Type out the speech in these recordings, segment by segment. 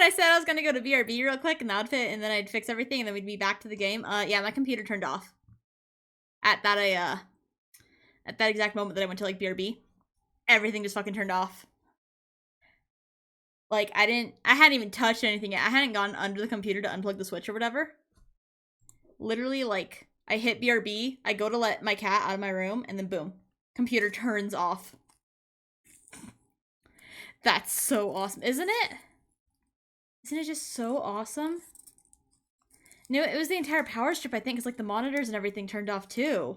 I said I was gonna go to BRB real quick in the outfit, and then I'd fix everything, and then we'd be back to the game. Yeah, my computer turned off. At that exact moment that I went to, like, BRB. Everything just fucking turned off. Like, I hadn't even touched anything yet. I hadn't gone under the computer to unplug the switch or whatever. Literally, like, I hit BRB, I go to let my cat out of my room, and then boom. Computer turns off. That's so awesome, isn't it? Isn't it just so awesome? No, it was the entire power strip, I think, because, like, the monitors and everything turned off, too.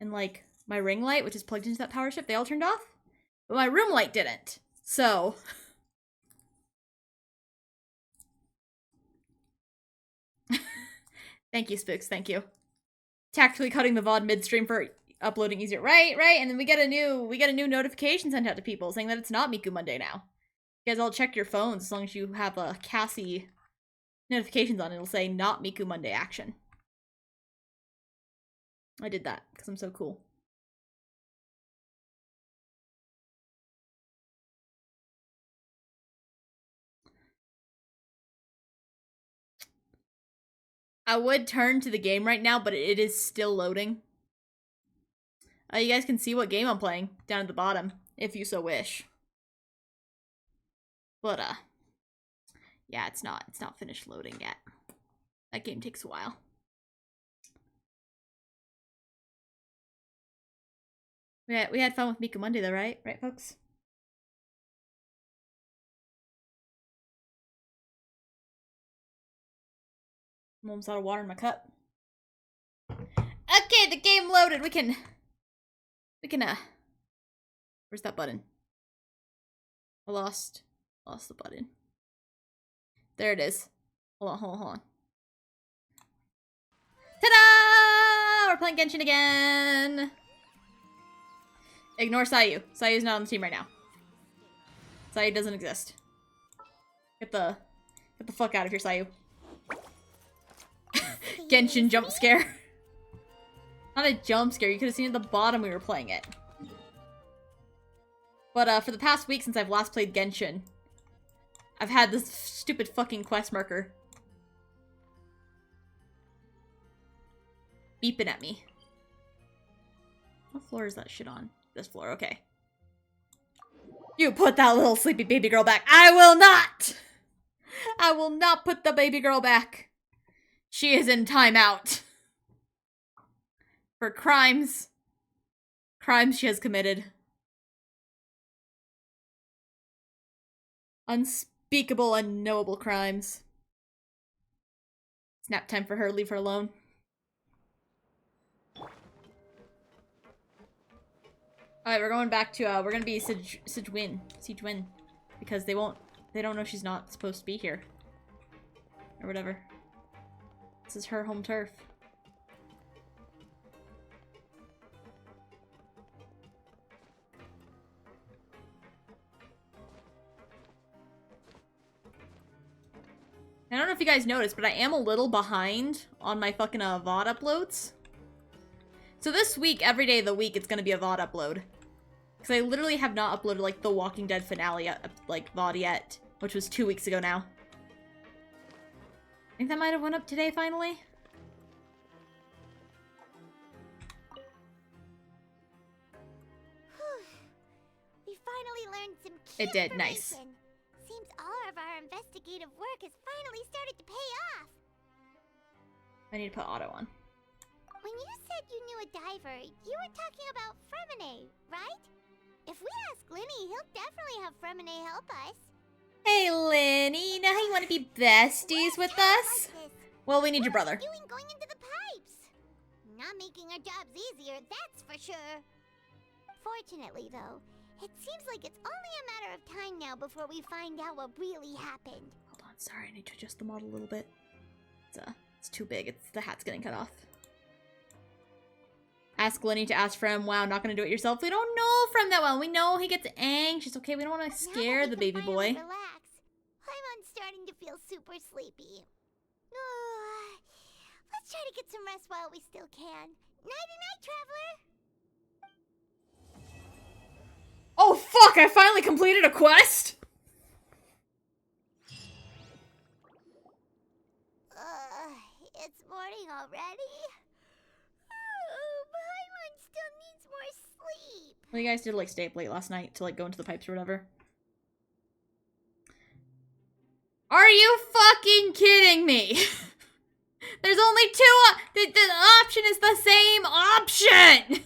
And, like, my ring light, which is plugged into that power strip, they all turned off. But my room light didn't. So... Thank you, Spooks. Thank you. Tactically cutting the VOD midstream for uploading easier. Right. And then we get a new notification sent out to people saying that it's not Miku Monday now. You guys all check your phones as long as you have a Cassy notifications on. It'll say not Miku Monday action. I did that because I'm so cool. I would turn to the game right now, but it is still loading. You guys can see what game I'm playing down at the bottom, if you so wish. But, yeah, it's not finished loading yet. That game takes a while. We had fun with Miku Monday though, right? Right, folks? I'm almost out of water in my cup. Okay, the game loaded. We can, where's that button? I lost the button. There it is. Hold on. Ta-da! We're playing Genshin again. Ignore Sayu. Sayu's not on the team right now. Sayu doesn't exist. Get the fuck out of here, Sayu. Genshin jump scare. Not a jump scare. You could have seen at the bottom we were playing it. But for the past week since I've last played Genshin, I've had this stupid fucking quest marker beeping at me. What floor is that shit on? This floor, okay. You put that little sleepy baby girl back. I will not! I will not put the baby girl back. She is in timeout. For crimes she has committed. Unspeakable, unknowable crimes. It's nap time for her. Leave her alone. Alright, we're going back to, we're gonna be Sijwin. Because they don't know she's not supposed to be here. Or whatever. This is her home turf. I don't know if you guys noticed, but I am a little behind on my fucking VOD uploads. So this week, every day of the week, it's gonna be a VOD upload. Because I literally have not uploaded, like, the Walking Dead finale, like, VOD yet. Which was 2 weeks ago now. I think that might have went up today, finally. We finally learned some key It did, nice. Seems all of our investigative work has finally started to pay off. I need to put auto on. When you said you knew a diver, you were talking about Fremine, right? If we ask Linny, he'll definitely have Fremine help us. Hey, Linny, you know how you want to be besties with us? Well, we need your brother. What are you doing going into the pipes? Not making our jobs easier, that's for sure. Fortunately, though, it seems like it's only a matter of time now before we find out what really happened. Hold on, sorry, I need to adjust the model a little bit. It's too big. The hat's getting cut off. Ask Lenny to ask Frem. Wow, not gonna do it yourself. We don't know Frem that well. We know he gets anxious. Okay, we don't want to scare the baby boy. Relax. I'm starting to feel super sleepy. Let's try to get some rest while we still can. Nighty-night, traveler. Oh fuck! I finally completed a quest. it's morning already. Oh, Paimon still needs more sleep. Well, you guys did like stay up late last night to like go into the pipes or whatever. Are you fucking kidding me? There's only two. The option is the same option.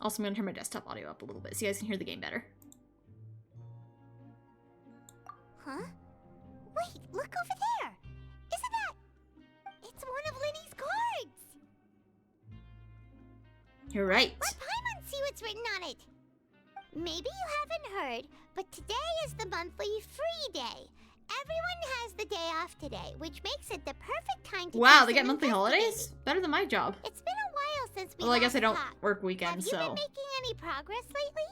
Also, I'm gonna turn my desktop audio up a little bit so you guys can hear the game better. Huh? Wait, look over there. Isn't that? It's one of Linny's cards. You're right. Let Paimon see what's written on it. Maybe you haven't heard, but today is the monthly free day. Everyone has the day off today, which makes it the perfect time to Wow, do they get some monthly holidays? investigating. Better than my job. It's been a while since we Well, I guess I don't talked. work weekends, Have you so. been making any progress lately?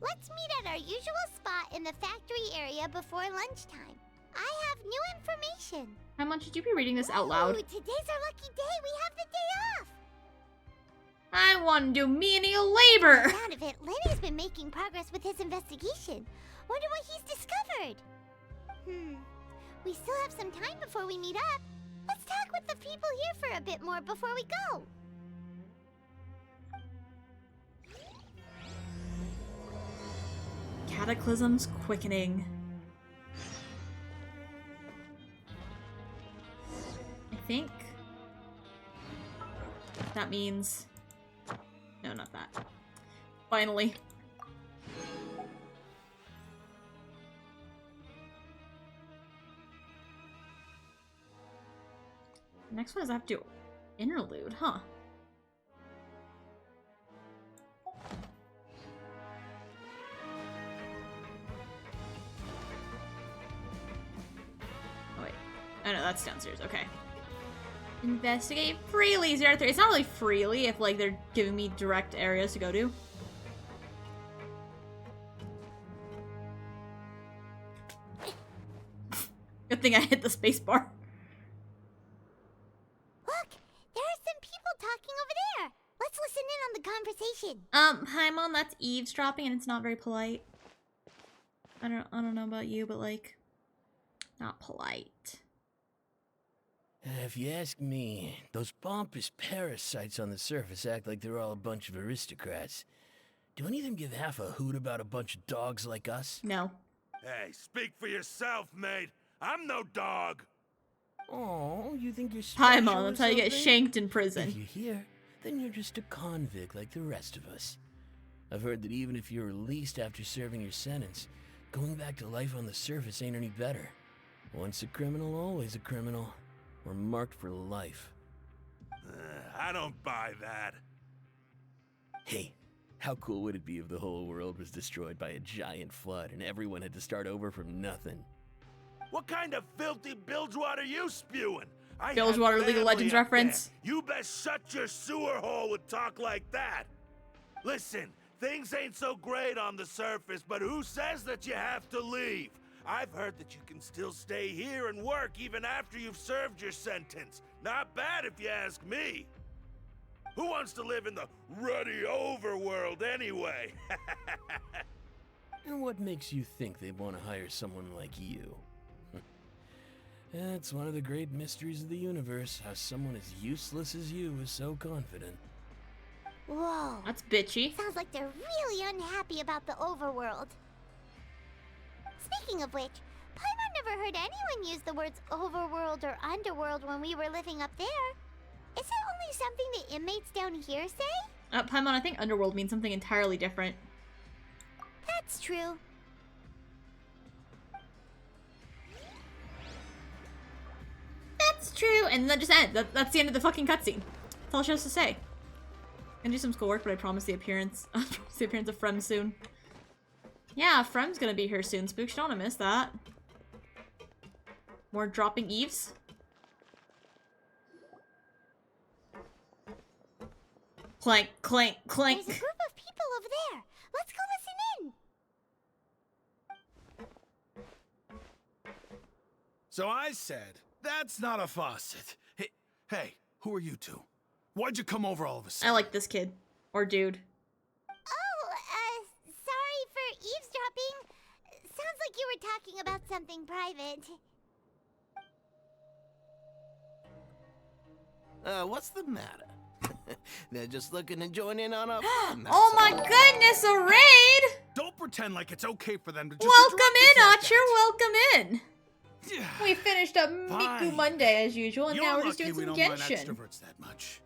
Let's meet at our usual spot in the factory area before lunchtime. I have new information. How much should you be reading this out loud? Ooh, today's our lucky day. We have the day off. I want to do menial labor. Out of it, Lenny's been making progress with his investigation. Wonder what he's discovered. We still have some time before we meet up. Let's talk with the people here for a bit more before we go. Cataclysm's quickening. I think that means... No, not that. Finally. The next one is I have to do interlude, huh? Oh wait. Oh no, that's downstairs, okay. Investigate freely, 0 to 3. It's not really freely if like they're giving me direct areas to go to. Good thing I hit the space bar. Look, there are some people talking over there. Let's listen in on the conversation. Hi Mom, that's eavesdropping and it's not very polite. I don't know about you, but like, not polite. If you ask me, those pompous parasites on the surface act like they're all a bunch of aristocrats. Do any of them give half a hoot about a bunch of dogs like us? No. Hey, speak for yourself, mate. I'm no dog. Oh, you think you're special Hi Mom, or that's how you get something? shanked in If prison. you're here, then you're just a convict like the rest of us. I've heard that even if you're released after serving your sentence, going back to life on the surface ain't any better. Once a criminal, always a criminal. We're marked for life. I don't buy that. Hey, how cool would it be if the whole world was destroyed by a giant flood and everyone had to start over from nothing? What kind of filthy bilgewater are you spewing? I Bilgewater have League of family Legends up reference. there. You best shut your sewer hole with talk like that. Listen, things ain't so great on the surface, but who says that you have to leave? I've heard that you can still stay here and work even after you've served your sentence. Not bad if you ask me. Who wants to live in the ruddy overworld anyway? And what makes you think they'd want to hire someone like you? That's one of the great mysteries of the universe, how someone as useless as you is so confident. Whoa. That's bitchy. Sounds like they're really unhappy about the overworld. Speaking of which, Paimon never heard anyone use the words overworld or underworld when we were living up there. Is it only something the inmates down here say? Paimon, I think underworld means something entirely different. That's true. That's true, and that just ends. That's the end of the fucking cutscene. That's all she has to say. Gonna do some schoolwork, but I promise the appearance of Frem soon. Yeah, Frem's gonna be here soon, Spooks. You don't wanna miss that. More dropping eaves. Clank, clank, clank. There's a group of people over there. Let's go listen in. So I said, that's not a faucet. Hey, who are you two? Why'd you come over all of a sudden? I like this kid. Or dude. Oh, sorry for eavesdropping. Sounds like you were talking about something private. What's the matter? They're just looking to join in on our fun. Oh my goodness, a raid! Don't pretend like it's okay for them to just Welcome interrupt in, us like Archer, welcome in! that. We finished up Miku Fine. Monday as usual, and You're now we're just lucky doing some we don't mind Genshin. extroverts that much.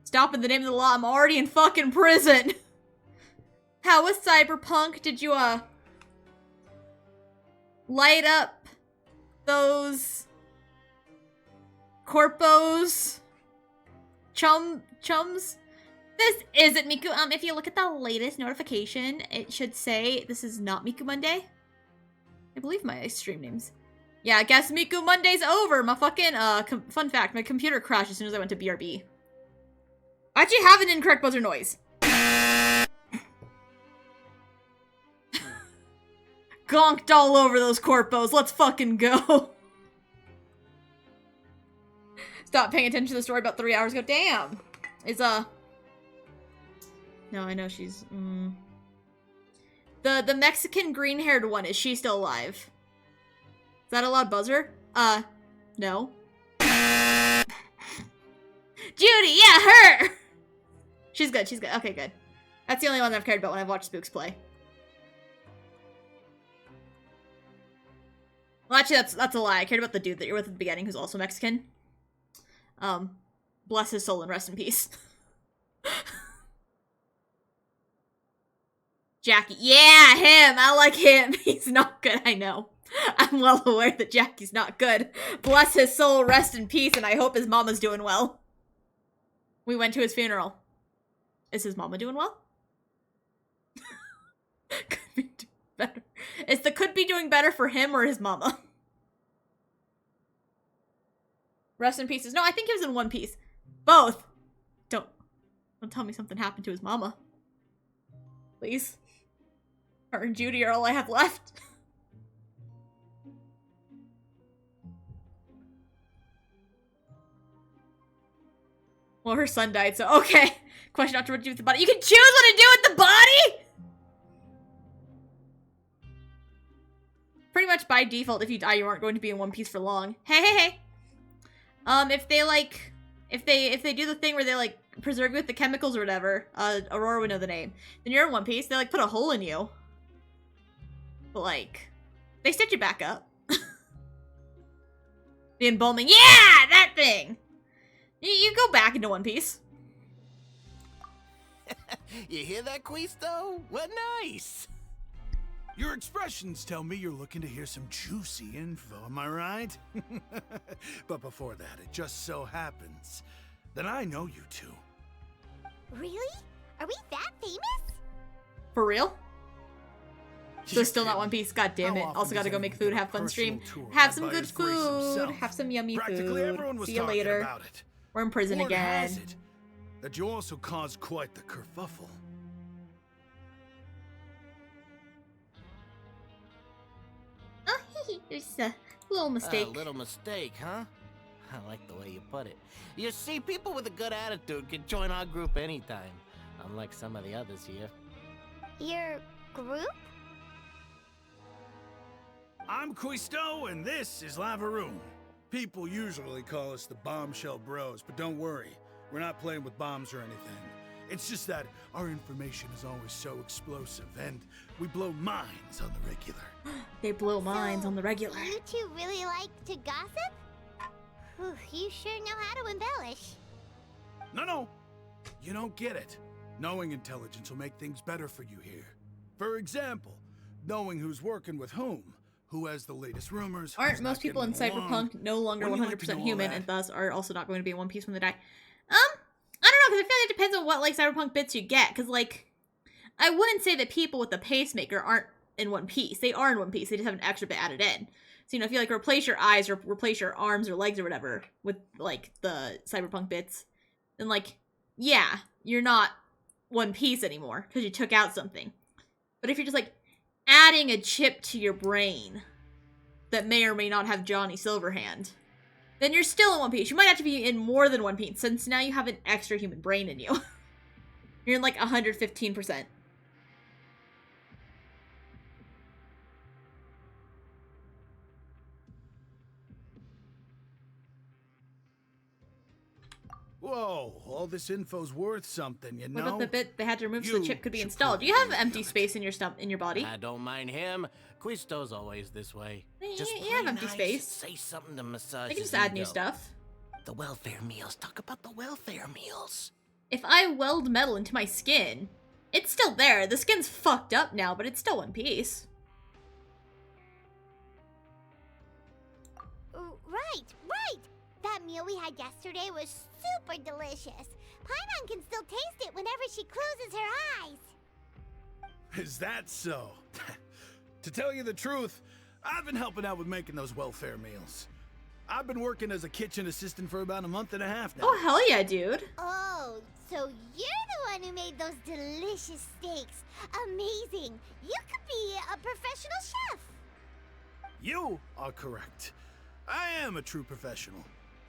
Stop in the name of the law, I'm already in fucking prison! How was Cyberpunk? Did you, light up those corpos? Chums? This isn't Miku. If you look at the latest notification, it should say this is not Miku Monday. I believe my stream names. Yeah, I guess Miku Monday's over. My fucking, fun fact, my computer crashed as soon as I went to BRB. I actually have an incorrect buzzer noise. Gonked all over those corpos. Let's fucking go. Stop paying attention to the story about 3 hours ago. Damn. Is, no, I know she's, The Mexican green-haired one, is she still alive? Is that a loud buzzer? No. Judy, yeah, her! She's good, she's good. Okay, good. That's the only one that I've cared about when I've watched Spooks play. Well, actually, that's a lie. I cared about the dude that you're with at the beginning who's also Mexican. Bless his soul and rest in peace. Jackie. Yeah, him! I like him. He's not good, I know. I'm well aware that Jackie's not good. Bless his soul, rest in peace, and I hope his mama's doing well. We went to his funeral. Is his mama doing well? Could be doing better. Is the could be doing better for him or his mama? Rest in pieces. No, I think he was in one piece. Both. Don't tell me something happened to his mama. Please. Her and Judy are all I have left. Well, her son died, so okay. Question after what to do with the body. You can choose what to do with the body? Pretty much by default, if you die, you aren't going to be in one piece for long. Hey. If they, like, if they do the thing where they, like, preserve you with the chemicals or whatever, Aurora would know the name, then you're in one piece. They, like, put a hole in you. But, like, they stitch it back up. The embalming. Yeah! That thing! You go back into one piece. You hear that, Quisto? What nice! Your expressions tell me you're looking to hear some juicy info, am I right? But before that, it just so happens that I know you two. Really? Are we that famous? For real? So You're still not kidding. One Piece. God damn How it. often Also gotta does go make anyone food, get a have fun stream. personal tour Have led some by good his grace food. himself? Have some yummy Practically food. everyone was See you talking later. about it. We're in prison Word again. has it that you also caused quite the kerfuffle. Oh, there's a little mistake. A little mistake, huh? I like the way you put it. You see, people with a good attitude can join our group anytime, unlike some of the others here. Your group? I'm Quisto, and this is Lavaroon. People usually call us the Bombshell Bros, but don't worry, we're not playing with bombs or anything. It's just that our information is always so explosive, and we blow minds on the regular. They blow minds So, on the regular. You two really like to gossip? Whew, you sure know how to embellish. No, you don't get it. Knowing intelligence will make things better for you here. For example, knowing who's working with who has the latest rumors. Aren't who's not most people in getting along. Cyberpunk no longer Wouldn't you like to 100% know all human that? and thus are also not going to be in one piece when they die? I don't know, because I feel like it depends on what, like, Cyberpunk bits you get, because, like, I wouldn't say that people with the pacemaker aren't in one piece. They are in one piece, they just have an extra bit added in. So, you know, if you, like, replace your eyes or replace your arms or legs or whatever with, like, the Cyberpunk bits, then, like, yeah, you're not one piece anymore, because you took out something. But if you're just, like, adding a chip to your brain that may or may not have Johnny Silverhand, then you're still in one piece. You might have to be in more than one piece, since now you have an extra human brain in you. You're in like 115%. Whoa, all this info's worth something, you know? What about the bit they had to remove so the You chip could be should installed? probably You have reveal empty it. space in your body. I don't mind him. Quisto's always this way. You play have empty nice, space. Say something to massage They can his just add new ego. stuff. The welfare meals. Talk about the welfare meals. If I weld metal into my skin, it's still there. The skin's fucked up now, but it's still one piece. Right. That meal we had yesterday was super delicious. Paimon can still taste it whenever she closes her eyes. Is that so? To tell you the truth, I've been helping out with making those welfare meals. I've been working as a kitchen assistant for about a month and a half now. Oh, hell yeah, dude. Oh, so you're the one who made those delicious steaks. Amazing. You could be a professional chef. You are correct. I am a true professional.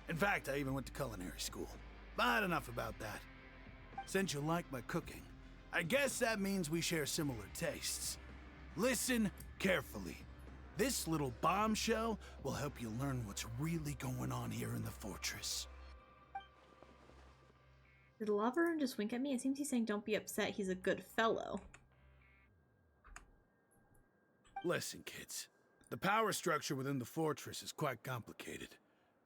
In fact, I even went to culinary school. But enough about that. Since you like my cooking, I guess that means we share similar tastes. Listen carefully. This little bombshell will help you learn what's really going on here in the fortress. Did Lava Rune just wink at me? It seems he's saying don't be upset, he's a good fellow. Listen, kids. The power structure within the fortress is quite complicated.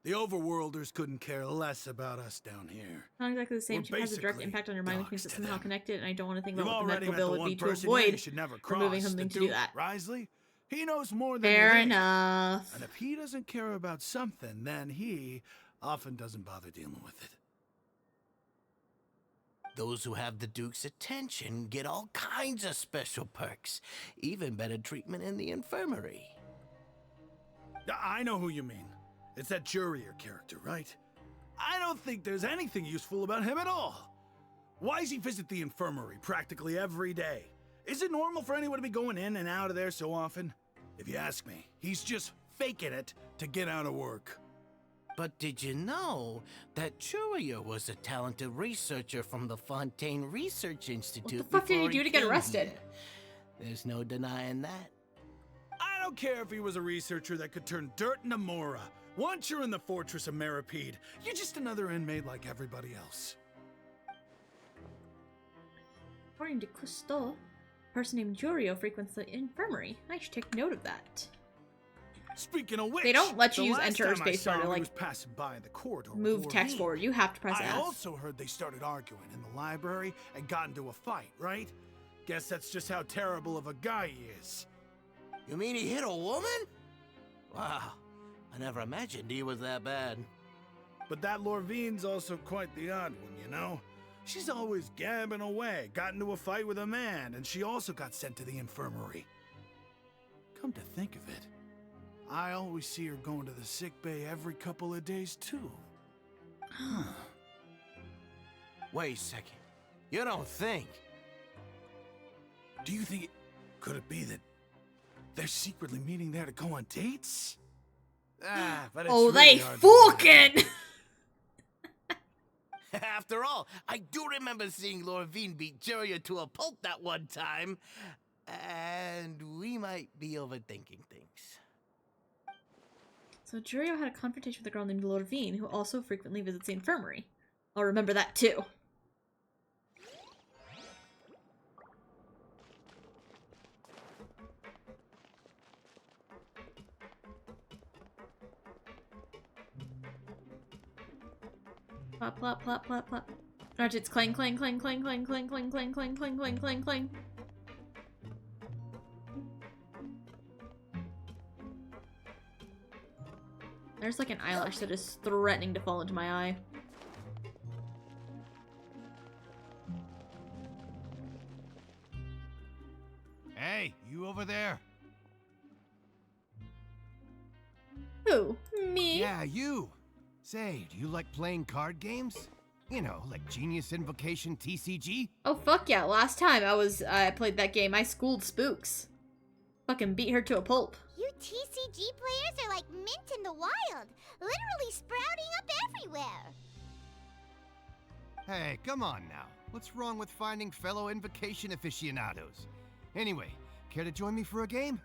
The overworlders couldn't care less about us down here. Not exactly the same. We're It has a direct basically impact on your mind, which dogs means it's to somehow them. connected, and I don't want to think You've about what the already medical met bill the would be one to person here you avoid should never cross, removing something the to do Duke, that. Wriothesely. He knows more than Fair you think. enough. And if he doesn't care about something, then he often doesn't bother dealing with it. Those who have the Duke's attention get all kinds of special perks. Even better treatment in the infirmary. I know who you mean. It's that Jurier character, right? I don't think there's anything useful about him at all. Why does he visit the infirmary practically every day? Is it normal for anyone to be going in and out of there so often? If you ask me, he's just faking it to get out of work. But did you know that Jurier was a talented researcher from the Fontaine Research Institute? fuck did he before do to get came arrested? here? There's no denying that. I don't care if he was a researcher that could turn dirt into Mora. Once you're in the fortress of Meripede, you're just another inmate like everybody else. According to Cousteau, a person named Jurio frequents the infirmary. I should take note of that. Speaking of which, They don't let you the use last enter or time I space saw bar to, him, he like, was passing by in the corridor with Move text Lorraine. forward. You have to press I F. also heard they started arguing in the library and got into a fight, right? Guess that's just how terrible of a guy he is. You mean he hit a woman? Wow, I never imagined he was that bad. But that Lorvine's also quite the odd one, you know? She's always gabbing away, got into a fight with a man, and she also got sent to the infirmary. Come to think of it, I always see her going to the sick bay every couple of days, too. Wait a second. You don't think? Do you think could it be that they're secretly meeting there to go on dates? But it's Oh, really they hard to believe. fucking! After all, I do remember seeing Lorvine beat Jurier to a pulp that one time. And we might be overthinking things. So Jurio had a confrontation with a girl named Lorvine, who also frequently visits the infirmary. I'll remember that too. Plop, plop, plop, plop, plop. Ratchets clang, clang, clang, clang, clang, clang, clang, clang, clang, clang, clang, clang, clang. There's like an eyelash that is threatening to fall into my eye. Hey, you over there? Who? Me? Yeah, you. Say, do you like playing card games? You know, like Genius Invocation TCG? Oh fuck yeah, last time I played that game, I schooled Spooks. Fucking beat her to a pulp. You TCG players are like mint in the wild, literally sprouting up everywhere. Hey, come on now. What's wrong with finding fellow Invocation aficionados? Anyway, care to join me for a game?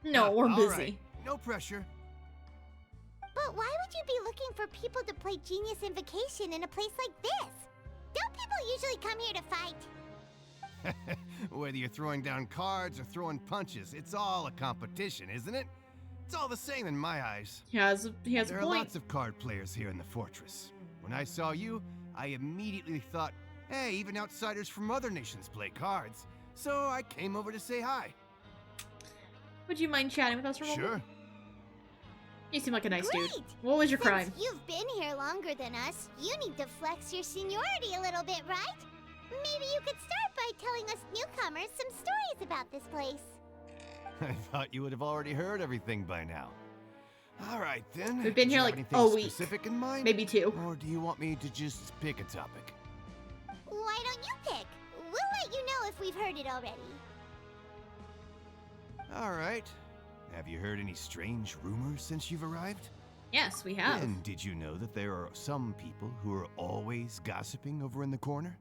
No, we're all busy. right. No pressure. But why would you be looking for people to play Genius Invocation in a place like this? Don't people usually come here to fight? Whether you're throwing down cards or throwing punches, it's all a competition, isn't it? It's all the same in my eyes. He has a There are point. lots of card players here in the fortress. When I saw you, I immediately thought, hey, even outsiders from other nations play cards. So I came over to say hi. Would you mind chatting with us for a moment? Sure. You seem like a nice dude. Great! What was your Since crime? you've been here longer than us, you need to flex your seniority a little bit, right? Maybe you could start by telling us newcomers some stories about this place. I thought you would have already heard everything by now. All right, then. We've been Did here you like have anything a week. specific in mind? Maybe 2. Or do you want me to just pick a topic? Why don't you pick? We'll let you know if we've heard it already. All right. Have you heard any strange rumors since you've arrived? Yes, we have. And did you know that there are some people who are always gossiping over in the corner?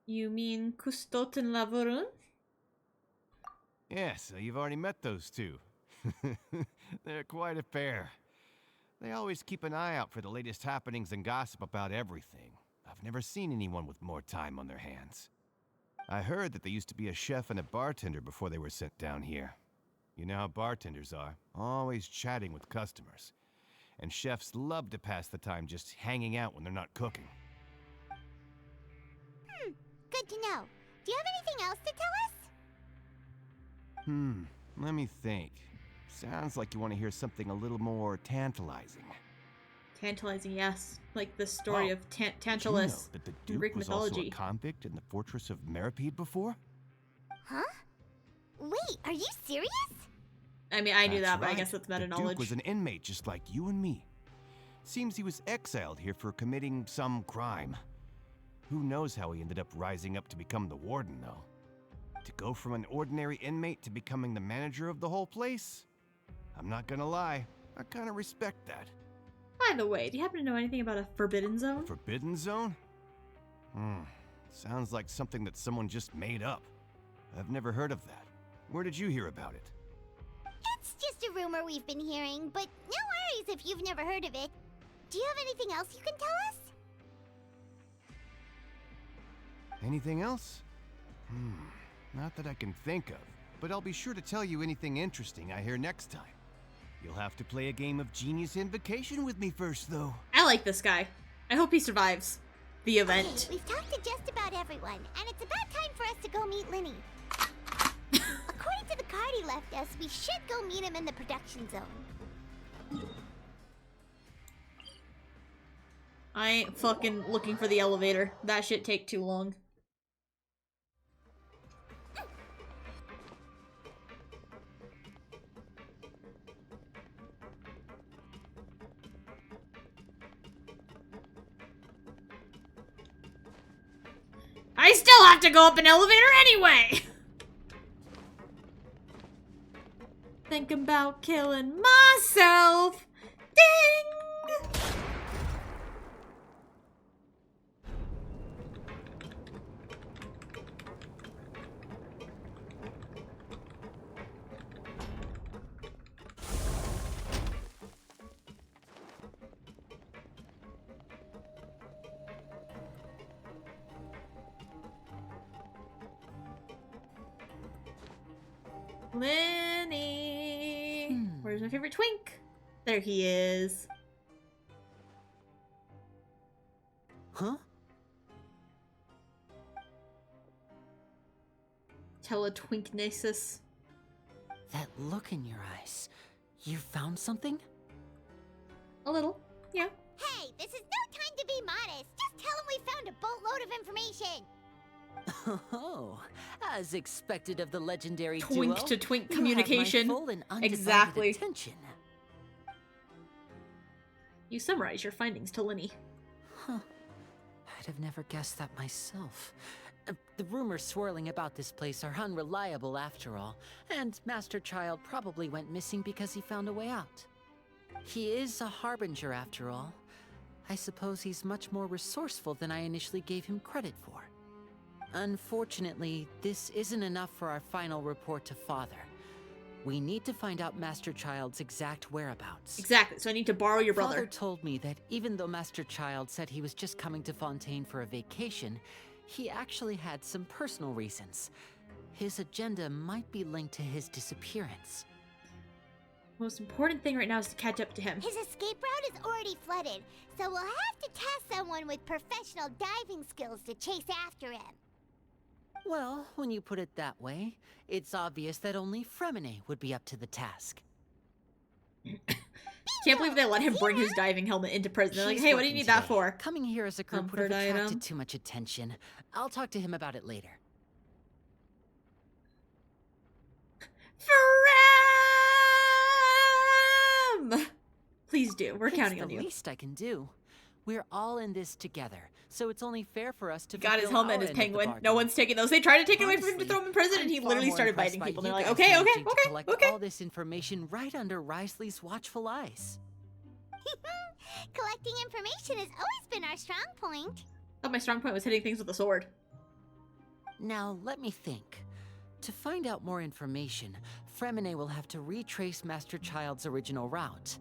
You mean Kustot and Lavorun? Yes, so you've already met those two. They're quite a pair. They always keep an eye out for the latest happenings and gossip about everything. I've never seen anyone with more time on their hands. I heard that they used to be a chef and a bartender before they were sent down here. You know how bartenders are, always chatting with customers. And chefs love to pass the time just hanging out when they're not cooking. Good to know. Do you have anything else to tell us? Let me think. Sounds like you want to hear something a little more tantalizing. Tantalizing, yes. Like the story Oh, of Did you know Tantalus that the in Duke Greek was also a mythology. convict in the fortress of Meripede before? Huh? Wait, are you serious? I mean, I knew That's that, but I right. guess that's meta The Duke knowledge. was an inmate just like you and me. Seems he was exiled here for committing some crime. Who knows how he ended up rising up to become the warden, though? To go from an ordinary inmate to becoming the manager of the whole place? I'm not gonna lie, I kinda respect that. By the way, do you happen to know anything about a forbidden zone? Forbidden Zone? Sounds like something that someone just made up. I've never heard of that. Where did you hear about it? It's just a rumor we've been hearing, but no worries if you've never heard of it. Do you have anything else you can tell us? Anything else? Not that I can think of, but I'll be sure to tell you anything interesting I hear next time. You'll have to play a game of Genius Invocation with me first, though. I like this guy. I hope he survives the event. Okay, we've talked to just about everyone, and it's about time for us to go meet Linny. According to the card he left us, we should go meet him in the production zone. I ain't fucking looking for the elevator. That shit take too long. I still have to go up an elevator anyway! Thinking about killing myself. Ding! Lenny! Where's my favorite twink? There he is. Huh? Teletwinknesis. That look in your eyes. You found something? A little, yeah. Hey, this is no time to be modest. Just tell him we found a boatload of information. Oh, as expected of the legendary Twink duo, to twink you have communication. my full and undivided Exactly. attention. You summarize your findings to Lenny. Huh. I'd have never guessed that myself. The rumors swirling about this place are unreliable after all, and Master Child probably went missing because he found a way out. He is a harbinger after all. I suppose he's much more resourceful than I initially gave him credit for. Unfortunately, this isn't enough for our final report to Father. We need to find out Master Child's exact whereabouts. Exactly, so I need to borrow your brother. Father told me that even though Master Child said he was just coming to Fontaine for a vacation, he actually had some personal reasons. His agenda might be linked to his disappearance. The most important thing right now is to catch up to him. His escape route is already flooded, so we'll have to task someone with professional diving skills to chase after him. Well, when you put it that way, it's obvious that only Fremine would be up to the task. Can't believe they let him bring his diving helmet into prison. They're like, She's hey, what do you working need that today. for? Coming here as a group would have Comfort attracted item. too much attention. I'll talk to him about it later. Frem! Please do. We're counting It's on the you. least I can do. We're all in this together, so it's only fair for us to Got his fulfill helmet and our his end of the penguin. No bargain. one's taking those. They tried to take it away from him to Honestly, throw him in prison, and I'm he far literally more started impressed biting by people. you And they're like, guys okay, managing to okay, collect okay. all this information right under Wriothesly's watchful eyes. Collecting information has always been our strong point. I thought my strong point was hitting things with a sword. Now, let me think. To find out more information, Fremine will have to retrace Master Child's original route.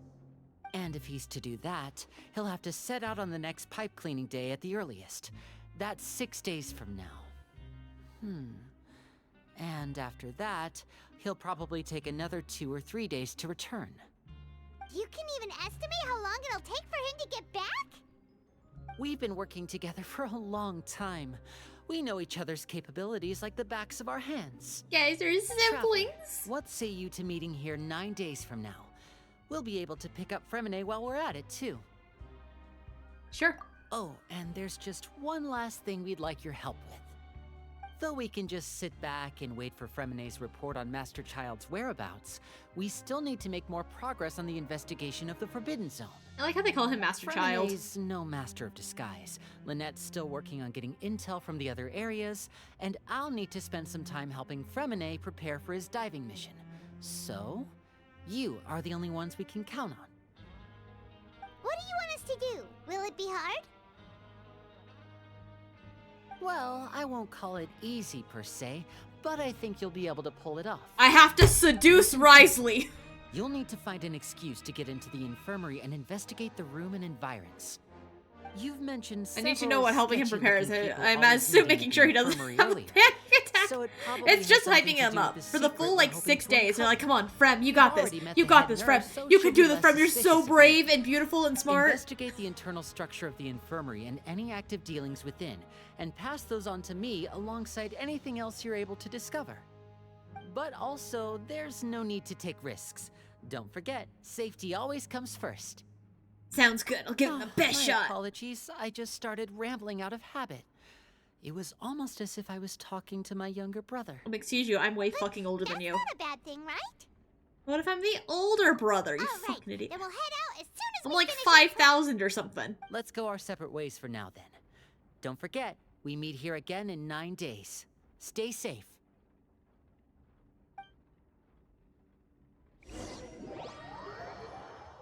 And if he's to do that, he'll have to set out on the next pipe cleaning day at the earliest. That's 6 days from now. And after that, he'll probably take another 2 or 3 days to return. You can even estimate how long it'll take for him to get back? We've been working together for a long time. We know each other's capabilities like the backs of our hands. Guys, are Traveler, siblings. what say you to meeting here 9 days from now? We'll be able to pick up Fremine while we're at it, too. Sure. Oh, and there's just one last thing we'd like your help with. Though we can just sit back and wait for Fremine's report on Master Child's whereabouts, we still need to make more progress on the investigation of the Forbidden Zone. I like how they call him Master Child. Fremine's no master of disguise. Lynette's still working on getting intel from the other areas, and I'll need to spend some time helping Fremine prepare for his diving mission. So, you are the only ones we can count on. What do you want us to do? Will it be hard? Well, I won't call it easy per se, but I think you'll be able to pull it off. I have to seduce Wriothesely. You'll need to find an excuse to get into the infirmary and investigate the room and environs. You've mentioned I need to several know what helping him sketchy prepare is. looking people I'm always assuming meeting making at sure the he doesn't infirmary have a earlier. panic attack. So it probably It's just has something hyping to him do with up the for the secret full we're like hoping 6 to days. They're uncover. like, come on, Frem, you got We've this. already met You the got head this, nurse, Frem. so You she'll can do be this, less Frem. You're so suspicious of you. brave and beautiful and smart. Investigate the internal structure of the infirmary and any active dealings within, and pass those on to me alongside anything else you're able to discover. But also, there's no need to take risks. Don't forget, safety always comes first. Sounds good. I'll give him the best My shot. apologies, I just started rambling out of habit. It was almost as if I was talking to my younger brother. Excuse you, I'm way fucking older than you. That's not a bad thing, right? What if I'm the older brother? You All right, fucking idiot. then we'll head out as soon as I'm we like finish our 5,000 or something. Let's go our separate ways for now then. Don't forget, we meet here again in 9 days. Stay safe.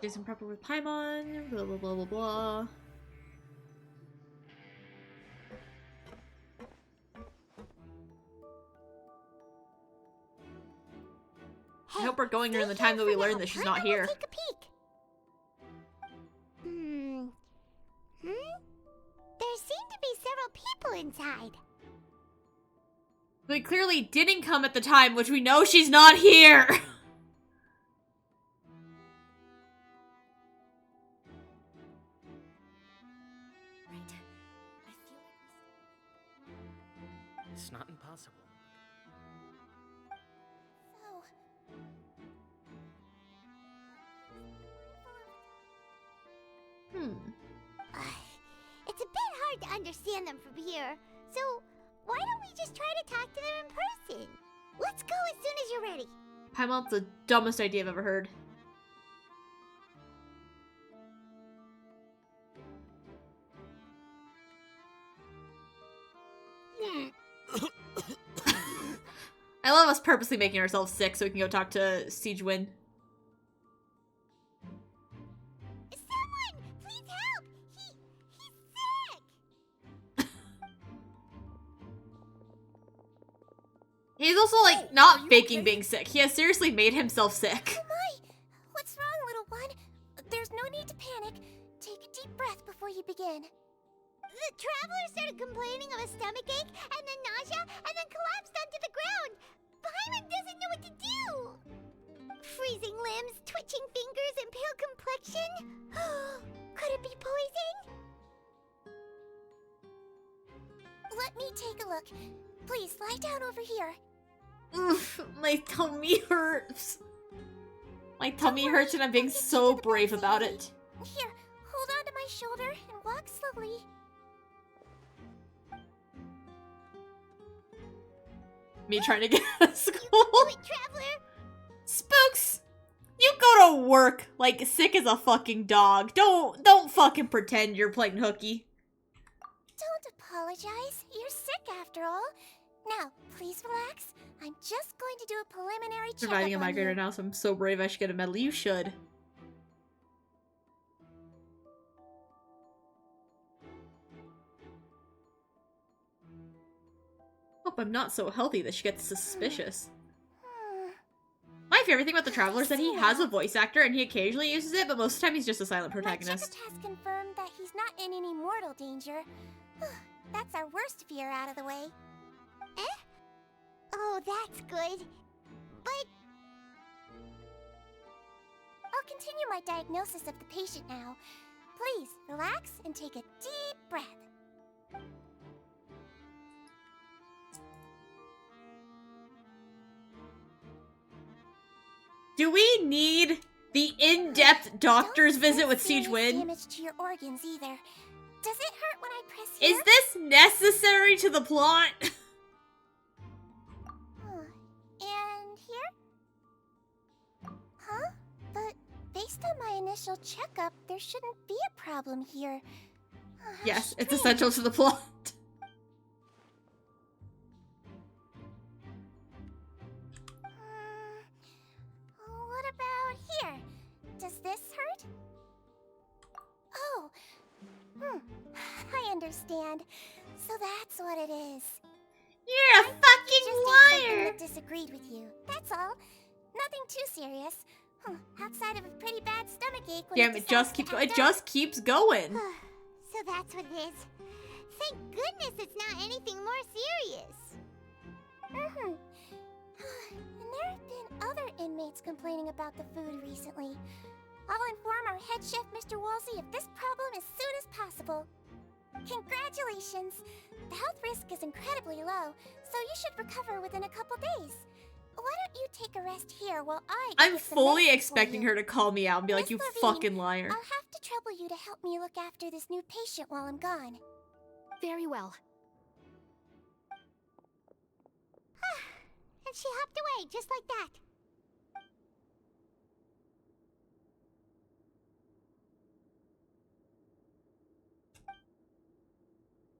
Jason proper with Paimon, blah blah blah blah blah. I hope we're going during the time that we learn that she's not here. Take a peek. There seem to be several people inside. We clearly didn't come at the time, which we know she's not here. It's not impossible. It's a bit hard to understand them from here, so why don't we just try to talk to them in person? Let's go as soon as you're ready. Paimon's the dumbest idea I've ever heard. I love us purposely making ourselves sick so we can go talk to Siege Win. Someone, please help! He's sick! He's also, like, not faking being sick. He has seriously made himself sick. Oh my! What's wrong, little one? There's no need to panic. Take a deep breath before you begin. The traveler started complaining of a stomachache, and then nausea, and then collapsed onto the ground. Paimon doesn't know what to do. Freezing limbs, twitching fingers, and pale complexion? Could it be poison? Let me take a look. Please, lie down over here. Oof, my tummy hurts. My tummy hurts and I'm being so brave about it. Here, hold on to my shoulder and walk slowly. Me trying to get out of school. Do it, traveler. Spooks! You go to work like sick as a fucking dog. Don't fucking pretend you're playing hooky. Don't apologize. You're sick after all. Now, please relax. I'm just going to do a preliminary checkup Surviving a on migraine you. right now, so I'm so brave I should get a medal. You should. Hope I'm not so healthy that she gets suspicious. My favorite thing about the Traveler is that he has a voice actor and he occasionally uses it, but most of the time he's just a silent My protagonist. checkup has confirmed that he's not in any mortal danger. That's our worst fear out of the way. Eh? Oh, that's good. But I'll continue my diagnosis of the patient now. Please, relax and take a deep breath. Do we need the in-depth doctor's Don't visit with sense Siege serious Win? damage to your organs either. Does it hurt when I press here? Is this necessary to the plot? And here? Huh? But based on my initial checkup, there shouldn't be a problem here. How Yes, it's strange. essential to the plot. What about here? Does this hurt? Oh, I understand. So that's what it is. You're a Just ate fucking something liar! that disagreed with you. That's all. Nothing too serious. Outside of a pretty bad stomachache. When Damn, it just keeps going. So that's what it is. Thank goodness it's not anything more serious. And there have been other inmates complaining about the food recently. I'll inform our head chef, Mr. Wolsey, of this problem as soon as possible. Congratulations! The health risk is incredibly low, so you should recover within a couple days. Why don't you take a rest here while I'm get some fully medicine for expecting you? her to call me out and be like, Miss you Levine, fucking liar. I'll have to trouble you to help me look after this new patient while I'm gone. Very well. And she hopped away just like that.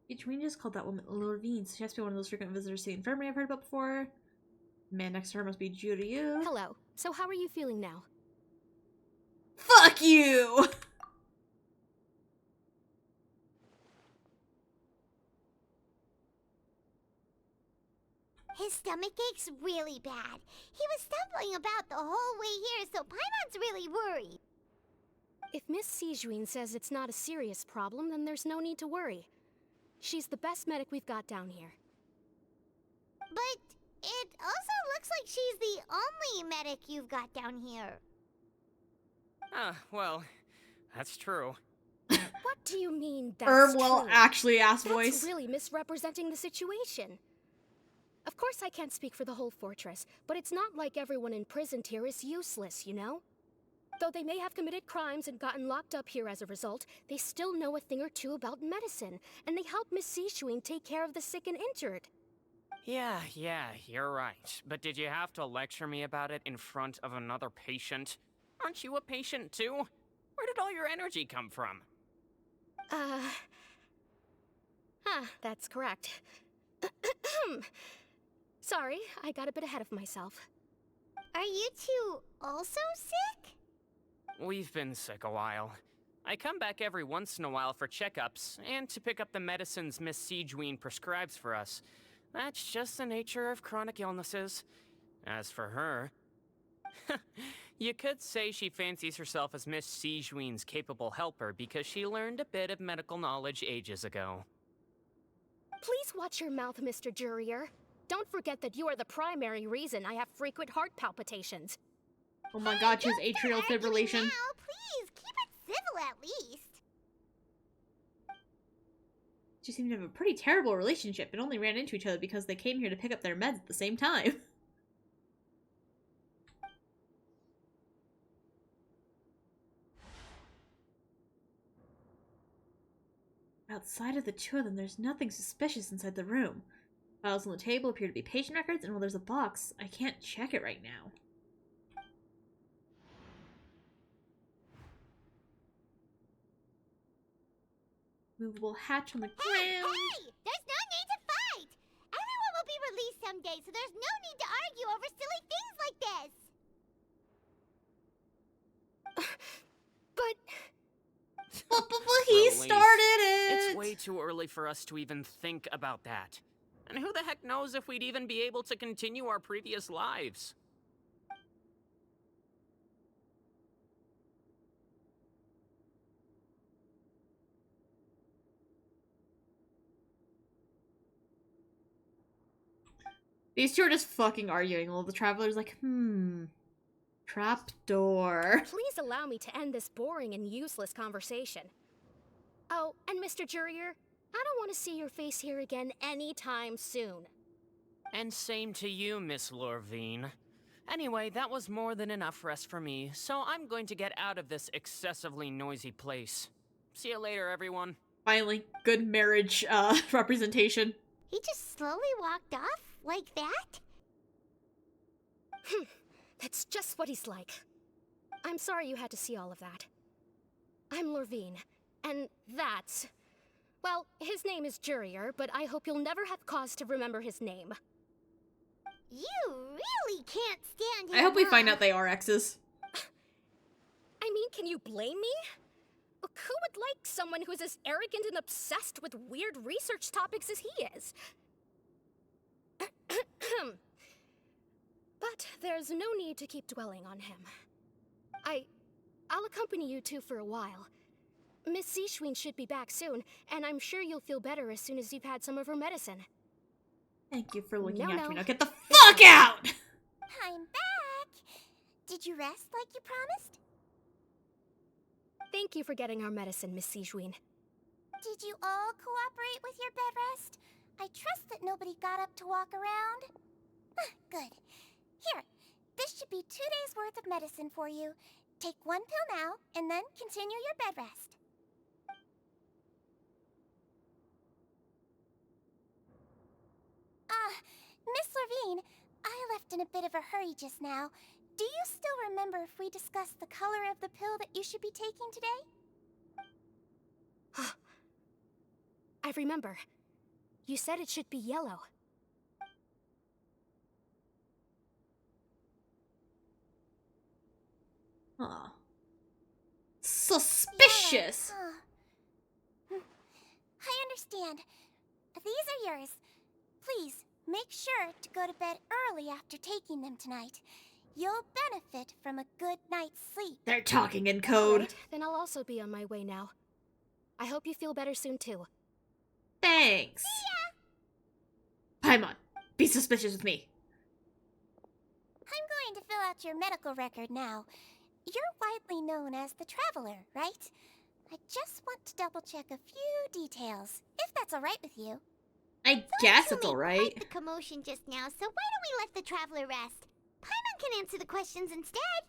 Each ranger just called that woman Lorvine, so she has to be one of those frequent visitors to the infirmary I've heard about before. The man next to her must be Juryu. Hello. So how are you feeling now? Fuck you! His stomachache's really bad. He was stumbling about the whole way here, so Paimon's really worried. If Miss Sijuin says it's not a serious problem, then there's no need to worry. She's the best medic we've got down here. But it also looks like she's the only medic you've got down here. Well, that's true. What do you mean that's Well, true? actually ass That's voice. really misrepresenting the situation. Of course I can't speak for the whole fortress, but it's not like everyone imprisoned here is useless, you know? Though they may have committed crimes and gotten locked up here as a result, they still know a thing or two about medicine, and they help Miss Sijuin take care of the sick and injured. Yeah, you're right. But did you have to lecture me about it in front of another patient? Aren't you a patient too? Where did all your energy come from? That's correct. Sorry, I got a bit ahead of myself. Are you two also sick? We've been sick a while. I come back every once in a while for checkups, and to pick up the medicines Miss Sijuin prescribes for us. That's just the nature of chronic illnesses. As for her, you could say she fancies herself as Miss Sijuin's capable helper because she learned a bit of medical knowledge ages ago. Please watch your mouth, Mr. Jurier. Don't forget that you are the primary reason I have frequent heart palpitations. Oh my god, she has atrial fibrillation. Now, please, keep it civil at least. She seemed to have a pretty terrible relationship and only ran into each other because they came here to pick up their meds at the same time. Outside of the two of them, there's nothing suspicious inside the room. Files on the table appear to be patient records, and while there's a box, I can't check it right now. Movable hatch on the ground. Hey! There's no need to fight! Everyone will be released someday, so there's no need to argue over silly things like this! But He Release. started it! It's way too early for us to even think about that. And who the heck knows if we'd even be able to continue our previous lives? These two are just fucking arguing while the traveler's like, trapdoor. please allow me to end this boring and useless conversation. Oh, and Mr. Jurier, I don't want to see your face here again anytime soon. And same to you, Miss Lorvine. Anyway, that was more than enough rest for me, so I'm going to get out of this excessively noisy place. See you later, everyone. Finally, good marriage, representation. He just slowly walked off? Like that? That's just what he's like. I'm sorry you had to see all of that. I'm Lorvine, and that's... Well, his name is Jurier, but I hope you'll never have cause to remember his name. You really can't stand him, I hope we find huh? out they are exes. I mean, can you blame me? Who would like someone who's as arrogant and obsessed with weird research topics as he is? But there's no need to keep dwelling on him. I'll accompany you two for a while. Miss Sijuin should be back soon, and I'm sure you'll feel better as soon as you've had some of her medicine. Thank you for looking No, after no. me. Now get the fuck out! I'm back! Did you rest like you promised? Thank you for getting our medicine, Miss Sijuin. Did you all cooperate with your bed rest? I trust that nobody got up to walk around. Good. Here, this should be 2 days' worth of medicine for you. Take 1 pill now, and then continue your bed rest. Miss Lorvine, I left in a bit of a hurry just now. Do you still remember if we discussed the color of the pill that you should be taking today? I remember. You said it should be yellow. Huh. Suspicious! I understand. These are yours. Please, make sure to go to bed early after taking them tonight. You'll benefit from a good night's sleep. They're talking in code. Right, then I'll also be on my way now. I hope you feel better soon, too. Thanks. Paimon, be suspicious with me. I'm going to fill out your medical record now. You're widely known as the Traveler, right? I just want to double-check a few details, if that's all right with you. I guess it's alright. Quite the commotion just now, so why don't we let the Traveler rest? Paimon can answer the questions instead.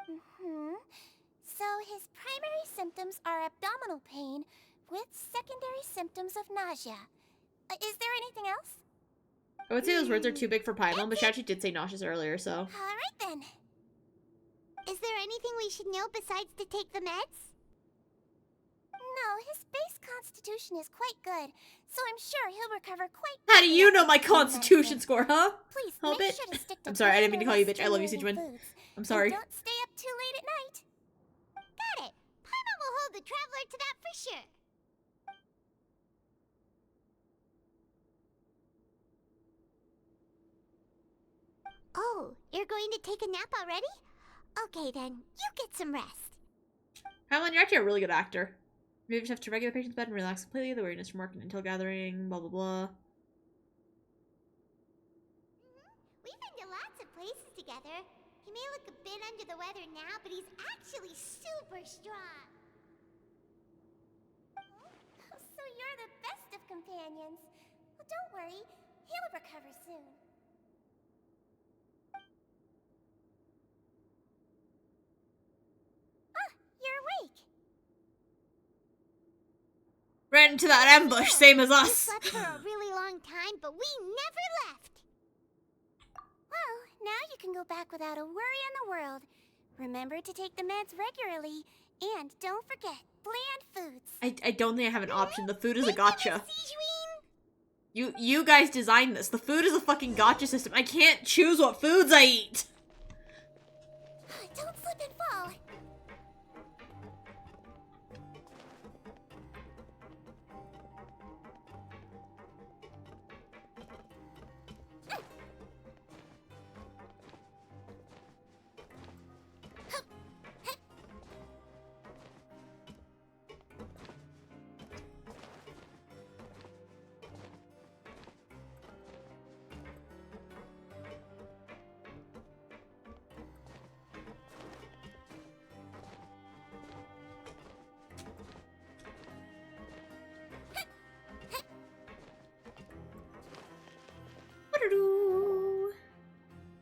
So his primary symptoms are abdominal pain with secondary symptoms of nausea. Is there anything else? I would say those words are too big for Paimon, but she actually did say nauseous earlier, so... Alright then. Is there anything we should know besides to take the meds? No, his base constitution is quite good, so I'm sure he'll recover quite How do quickly you know after my taking the constitution medicine. score, huh? Please Huh, make bitch? sure to stick to I'm sorry, I didn't mean to call you bitch. I love you, stimulating Sijuin. foods. I'm sorry. And don't stay up too late at night. Got it. Paimon will hold the Traveler to that for sure. Oh, you're going to take a nap already? Okay then, you get some rest. Paimon, you're actually a really good actor. Maybe just have to regular patient's bed and relax completely. The weariness from work and until gathering, blah blah blah. We've been to lots of places together. He may look a bit under the weather now, but he's actually super strong. So you're the best of companions. Well, don't worry. He'll recover soon. Ah, you're awake. Ran into that ambush, same as We us. slept for a really long time, but we never left. Well, now you can go back without a worry in the world. Remember to take the meds regularly, and don't forget bland foods. I don't think I have an option. The food is a gotcha. Sijuin? You guys designed this. The food is a fucking gotcha system. I can't choose what foods I eat. Don't slip and fall.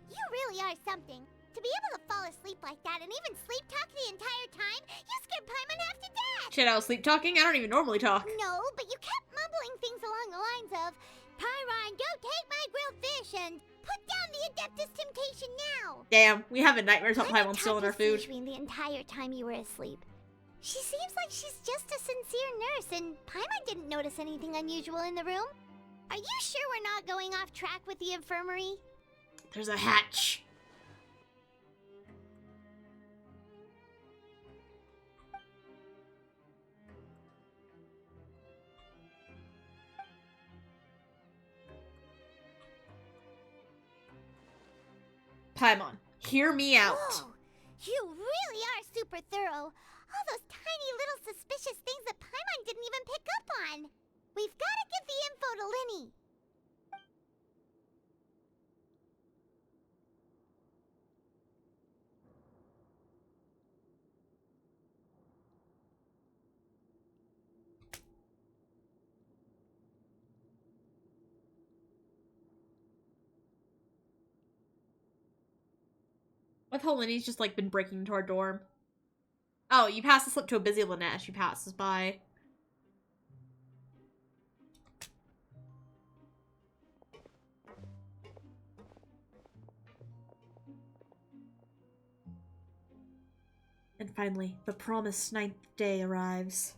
You really are something. To be able to fall asleep like that and even sleep talk the entire time, you scared Paimon half to death! Shit, I was sleep talking? I don't even normally talk. No, but you kept mumbling things along the lines of, Pyron, don't take my grilled fish, and put down the Adeptus Temptation now! Damn, we have a nightmare about I've been Paimon stealing our talking food. to Sijuin the entire time you were asleep. She seems like she's just a sincere nurse, and Paimon didn't notice anything unusual in the room. Are you sure we're not going off track with the infirmary? There's a hatch. Paimon, hear me out. Whoa, you really are super thorough. All those tiny little suspicious things that Paimon didn't even pick up on. We've got to give the info to Linny. With whole Linny's just like been breaking into our dorm. Oh, you pass the slip to a busy Lynette as she passes by. And finally, the promised 9th day arrives.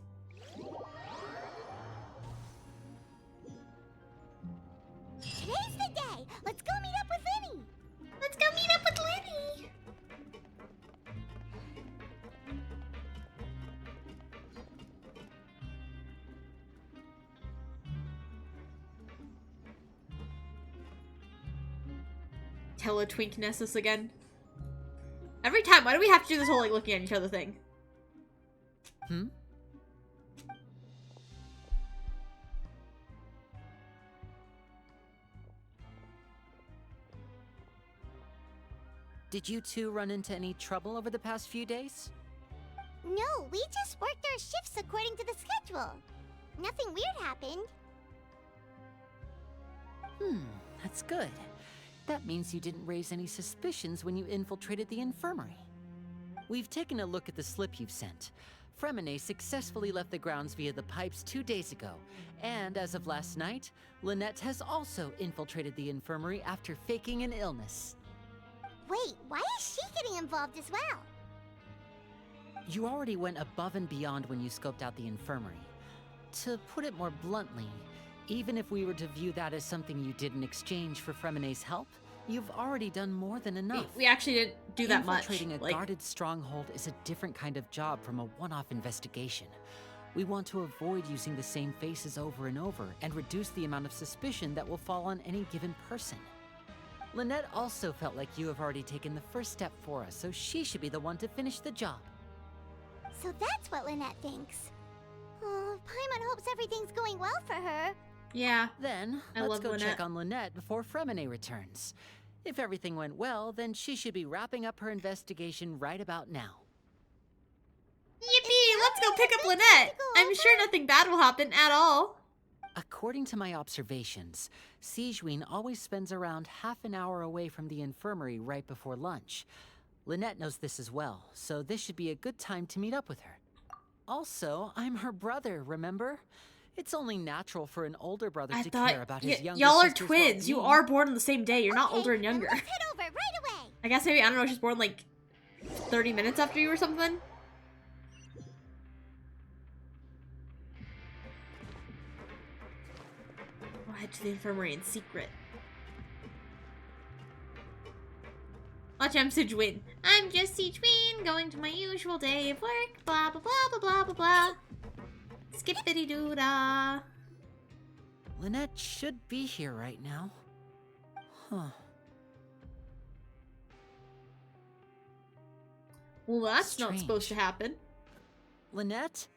Today's the day. Let's go meet up with Linny. Let's go meet up with Linny. Teletwinknessus again. Every time, why do we have to do this whole like looking at each other thing? Did you two run into any trouble over the past few days? No, we just worked our shifts according to the schedule. Nothing weird happened. That's good. That means you didn't raise any suspicions when you infiltrated the infirmary. We've taken a look at the slip you've sent. Fremine successfully left the grounds via the pipes 2 days ago, and as of last night, Lynette has also infiltrated the infirmary after faking an illness. Wait, why is she getting involved as well? You already went above and beyond when you scoped out the infirmary. To put it more bluntly, even if we were to view that as something you did in exchange for Fremine's help, you've already done more than enough. We actually didn't do that much. Infiltrating a guarded stronghold is a different kind of job from a one-off investigation. We want to avoid using the same faces over and over and reduce the amount of suspicion that will fall on any given person. Lynette also felt like you have already taken the first step for us, so she should be the one to finish the job. So that's what Lynette thinks. Oh, Paimon hopes everything's going well for her. Yeah. Then, I let's love go Lynette. check on Lynette before Fremine returns. If everything went well, then she should be wrapping up her investigation right about now. Yippee! Let's go pick up Lynette! I'm sure nothing bad will happen at all. According to my observations, Sigewinne always spends around half an hour away from the infirmary right before lunch. Lynette knows this as well, so this should be a good time to meet up with her. Also, I'm her brother, remember? It's only natural for an older brother to care about his younger y'all are sister's twins. You well-being. are born on the same day. You're not Okay, older and then younger. let's head over right away. I guess maybe, I don't know, she's born like 30 minutes after you or something. I'll head to the infirmary in secret. Watch, I'm Sigewinne. I'm just Sigewinne, going to my usual day of work. Blah, blah, blah, blah, blah, blah, blah. Skippity-doo-dah. Lynette should be here right now. Huh. Well, that's not Strange. supposed to happen. Lynette?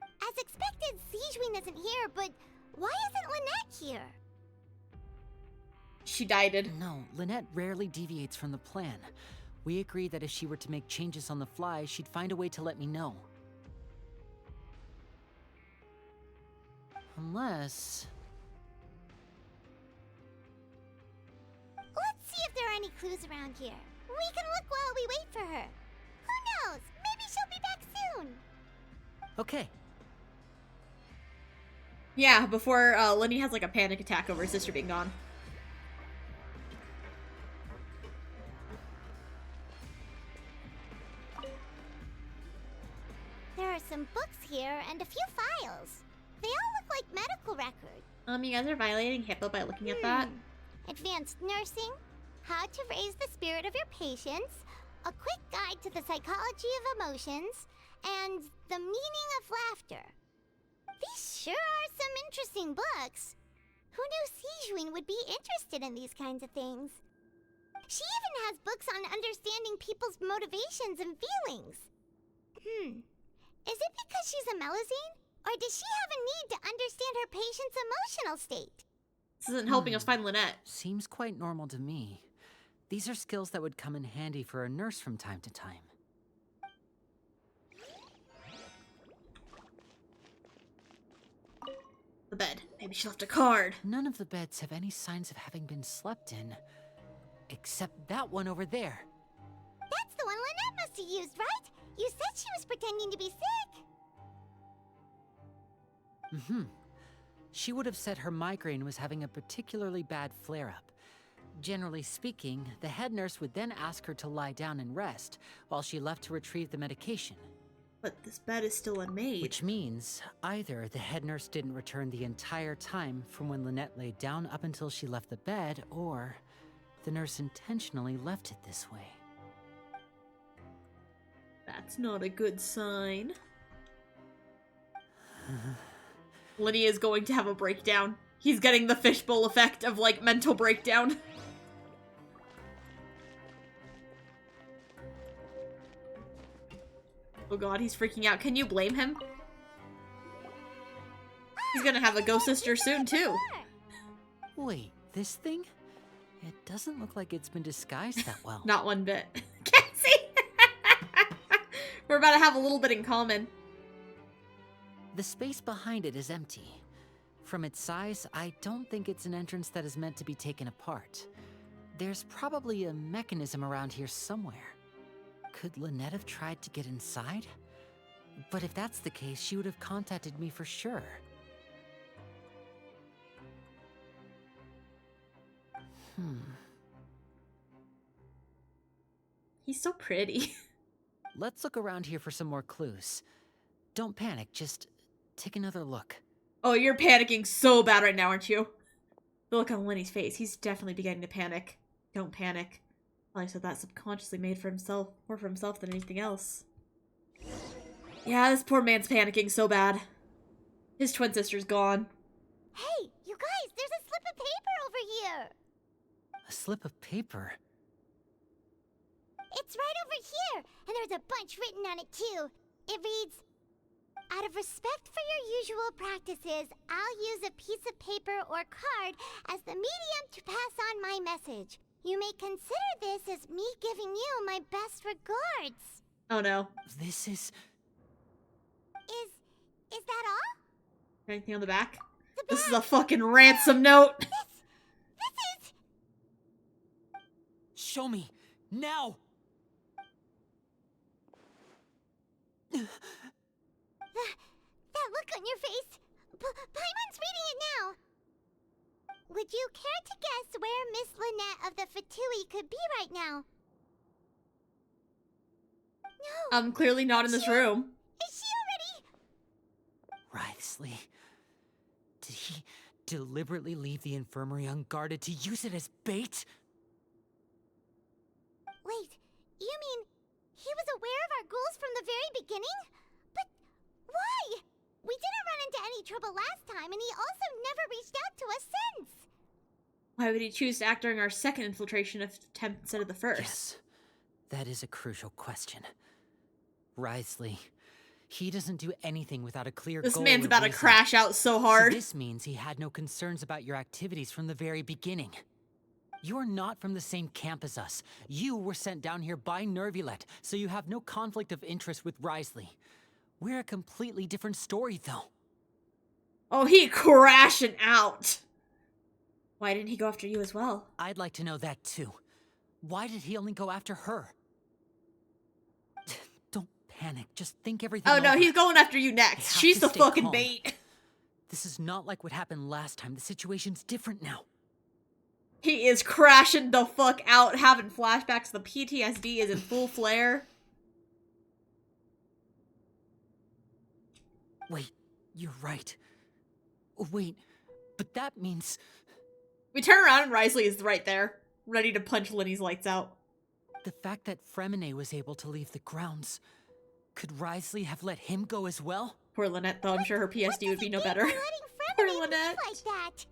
As expected, Sigewinne isn't here, but why isn't Lynette here? She died. No, Lynette rarely deviates from the plan. We agreed that if she were to make changes on the fly, she'd find a way to let me know. Unless... Let's see if there are any clues around here. We can look while we wait for her. Who knows? Maybe she'll be back soon. Okay. Yeah, before Lenny has like a panic attack over his sister being gone. There are some books here and a few files. They all look like medical records. You guys are violating HIPAA by looking at that. Advanced nursing, how to raise the spirit of your patients, a quick guide to the psychology of emotions, and the meaning of laughter. These sure are some interesting books. Who knew Sigewinne would be interested in these kinds of things? She even has books on understanding people's motivations and feelings. Is it because she's a Melusine? Or does she have a need to understand her patient's emotional state? This isn't helping us find Lynette. Seems quite normal to me. These are skills that would come in handy for a nurse from time to time. The bed. Maybe she left a card. None of the beds have any signs of having been slept in. Except that one over there. That's the one Lynette must have used, right? You said she was pretending to be sick. She would have said her migraine was having a particularly bad flare-up. Generally speaking, the head nurse would then ask her to lie down and rest, while she left to retrieve the medication. But this bed is still unmade. Which means, either the head nurse didn't return the entire time from when Lynette laid down up until she left the bed, or the nurse intentionally left it this way. That's not a good sign. Lenny is going to have a breakdown. He's getting the fishbowl effect of, like, mental breakdown. Oh god, he's freaking out. Can you blame him? He's gonna have a ghost sister soon, too. Wait, this thing? It doesn't look like it's been disguised that well. Not one bit. Cassy! We're about to have a little bit in common. The space behind it is empty. From its size, I don't think it's an entrance that is meant to be taken apart. There's probably a mechanism around here somewhere. Could Lynette have tried to get inside? But if that's the case, she would have contacted me for sure. He's so pretty. Let's look around here for some more clues. Don't panic, just take another look. Oh, you're panicking so bad right now, aren't you? The look on Lenny's face. He's definitely beginning to panic. Don't panic. Probably said that subconsciously made for himself, more for himself than anything else. Yeah, this poor man's panicking so bad. His twin sister's gone. Hey, you guys, there's a slip of paper over here. A slip of paper. It's right over here, and there's a bunch written on it too. It reads, "Out of respect for your usual practices, I'll use a piece of paper or card as the medium to pass on my message. You may consider this as me giving you my best regards." Oh no. This is... Is that all? Anything on the back? The This is back. a fucking ransom note. This is... Show me! Now! That look on your face. Paimon's reading it now. Would you care to guess where Miss Lynette of the Fatui could be right now? No. I'm clearly not in this room. Is she already? Wriothesely. Did he deliberately leave the infirmary unguarded to use it as bait? Wait, you mean he was aware of our goals from the very beginning? But why? We didn't run into any trouble last time, and he also never reached out to us since. Why would he choose to act during our second infiltration attempt instead of the first? Yes, that is a crucial question. Wriothesely, he doesn't do anything without a clear This goal. man's or about to reason. crash out so hard. So this means he had no concerns about your activities from the very beginning. You're not from the same camp as us. You were sent down here by Nervulet, so you have no conflict of interest with Wriothesely. We're a completely different story, though. Oh, he crashing out. Why didn't he go after you as well? I'd like to know that, too. Why did he only go after her? Don't panic. Just think everything Oh no, over. he's going after you I next. have She's to the stay fucking calm. bait. This is not like what happened last time. The situation's different now. He is crashing the fuck out, having flashbacks. The PTSD is in full flare. Wait, you're right. Wait, but that means... We turn around and Wriothesely is right there, ready to punch Linny's lights out. the fact that Fremine was able to leave the grounds... Could Wriothesely have let him go as well? Poor Lynette, though. I'm sure her PSD would be no better. Poor Lynette. Like that.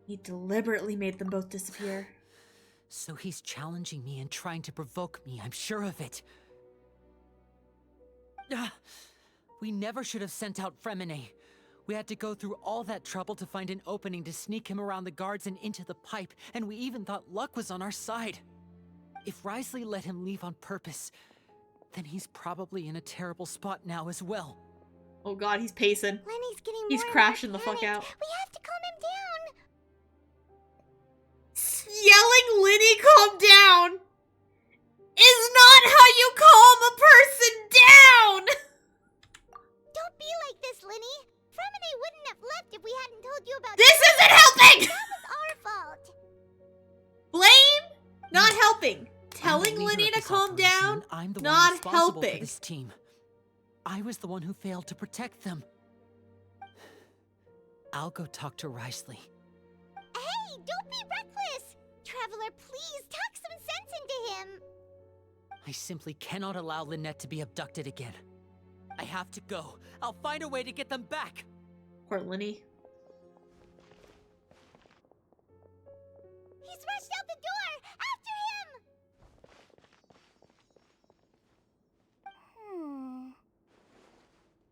He deliberately made them both disappear. So he's challenging me and trying to provoke me, I'm sure of it. We never should have sent out Fremine. We had to go through all that trouble to find an opening to sneak him around the guards and into the pipe, and we even thought luck was on our side. If Wriothesely let him leave on purpose, then he's probably in a terrible spot now as well. Oh god, he's pacing. Lenny's getting He's more and crashing more the fuck panicked. out. We have to calm him down. Yelling Linny calm down is not how you calm a person down! Don't be like this, Lenny. Fremine wouldn't have left if we hadn't told you about This isn't helping! That was our fault. Blame? Not helping. I'm the Telling leader Linny of to this calm operation, down? and I'm the one Not responsible for helping. this team. I was the one who failed to protect them. I'll go talk to Wriothesely. Hey, don't be reckless. Traveler, please talk some sense into him. I simply cannot allow Lynette to be abducted again. I have to go. I'll find a way to get them back. Poor Linny. He's rushed out the door. After him.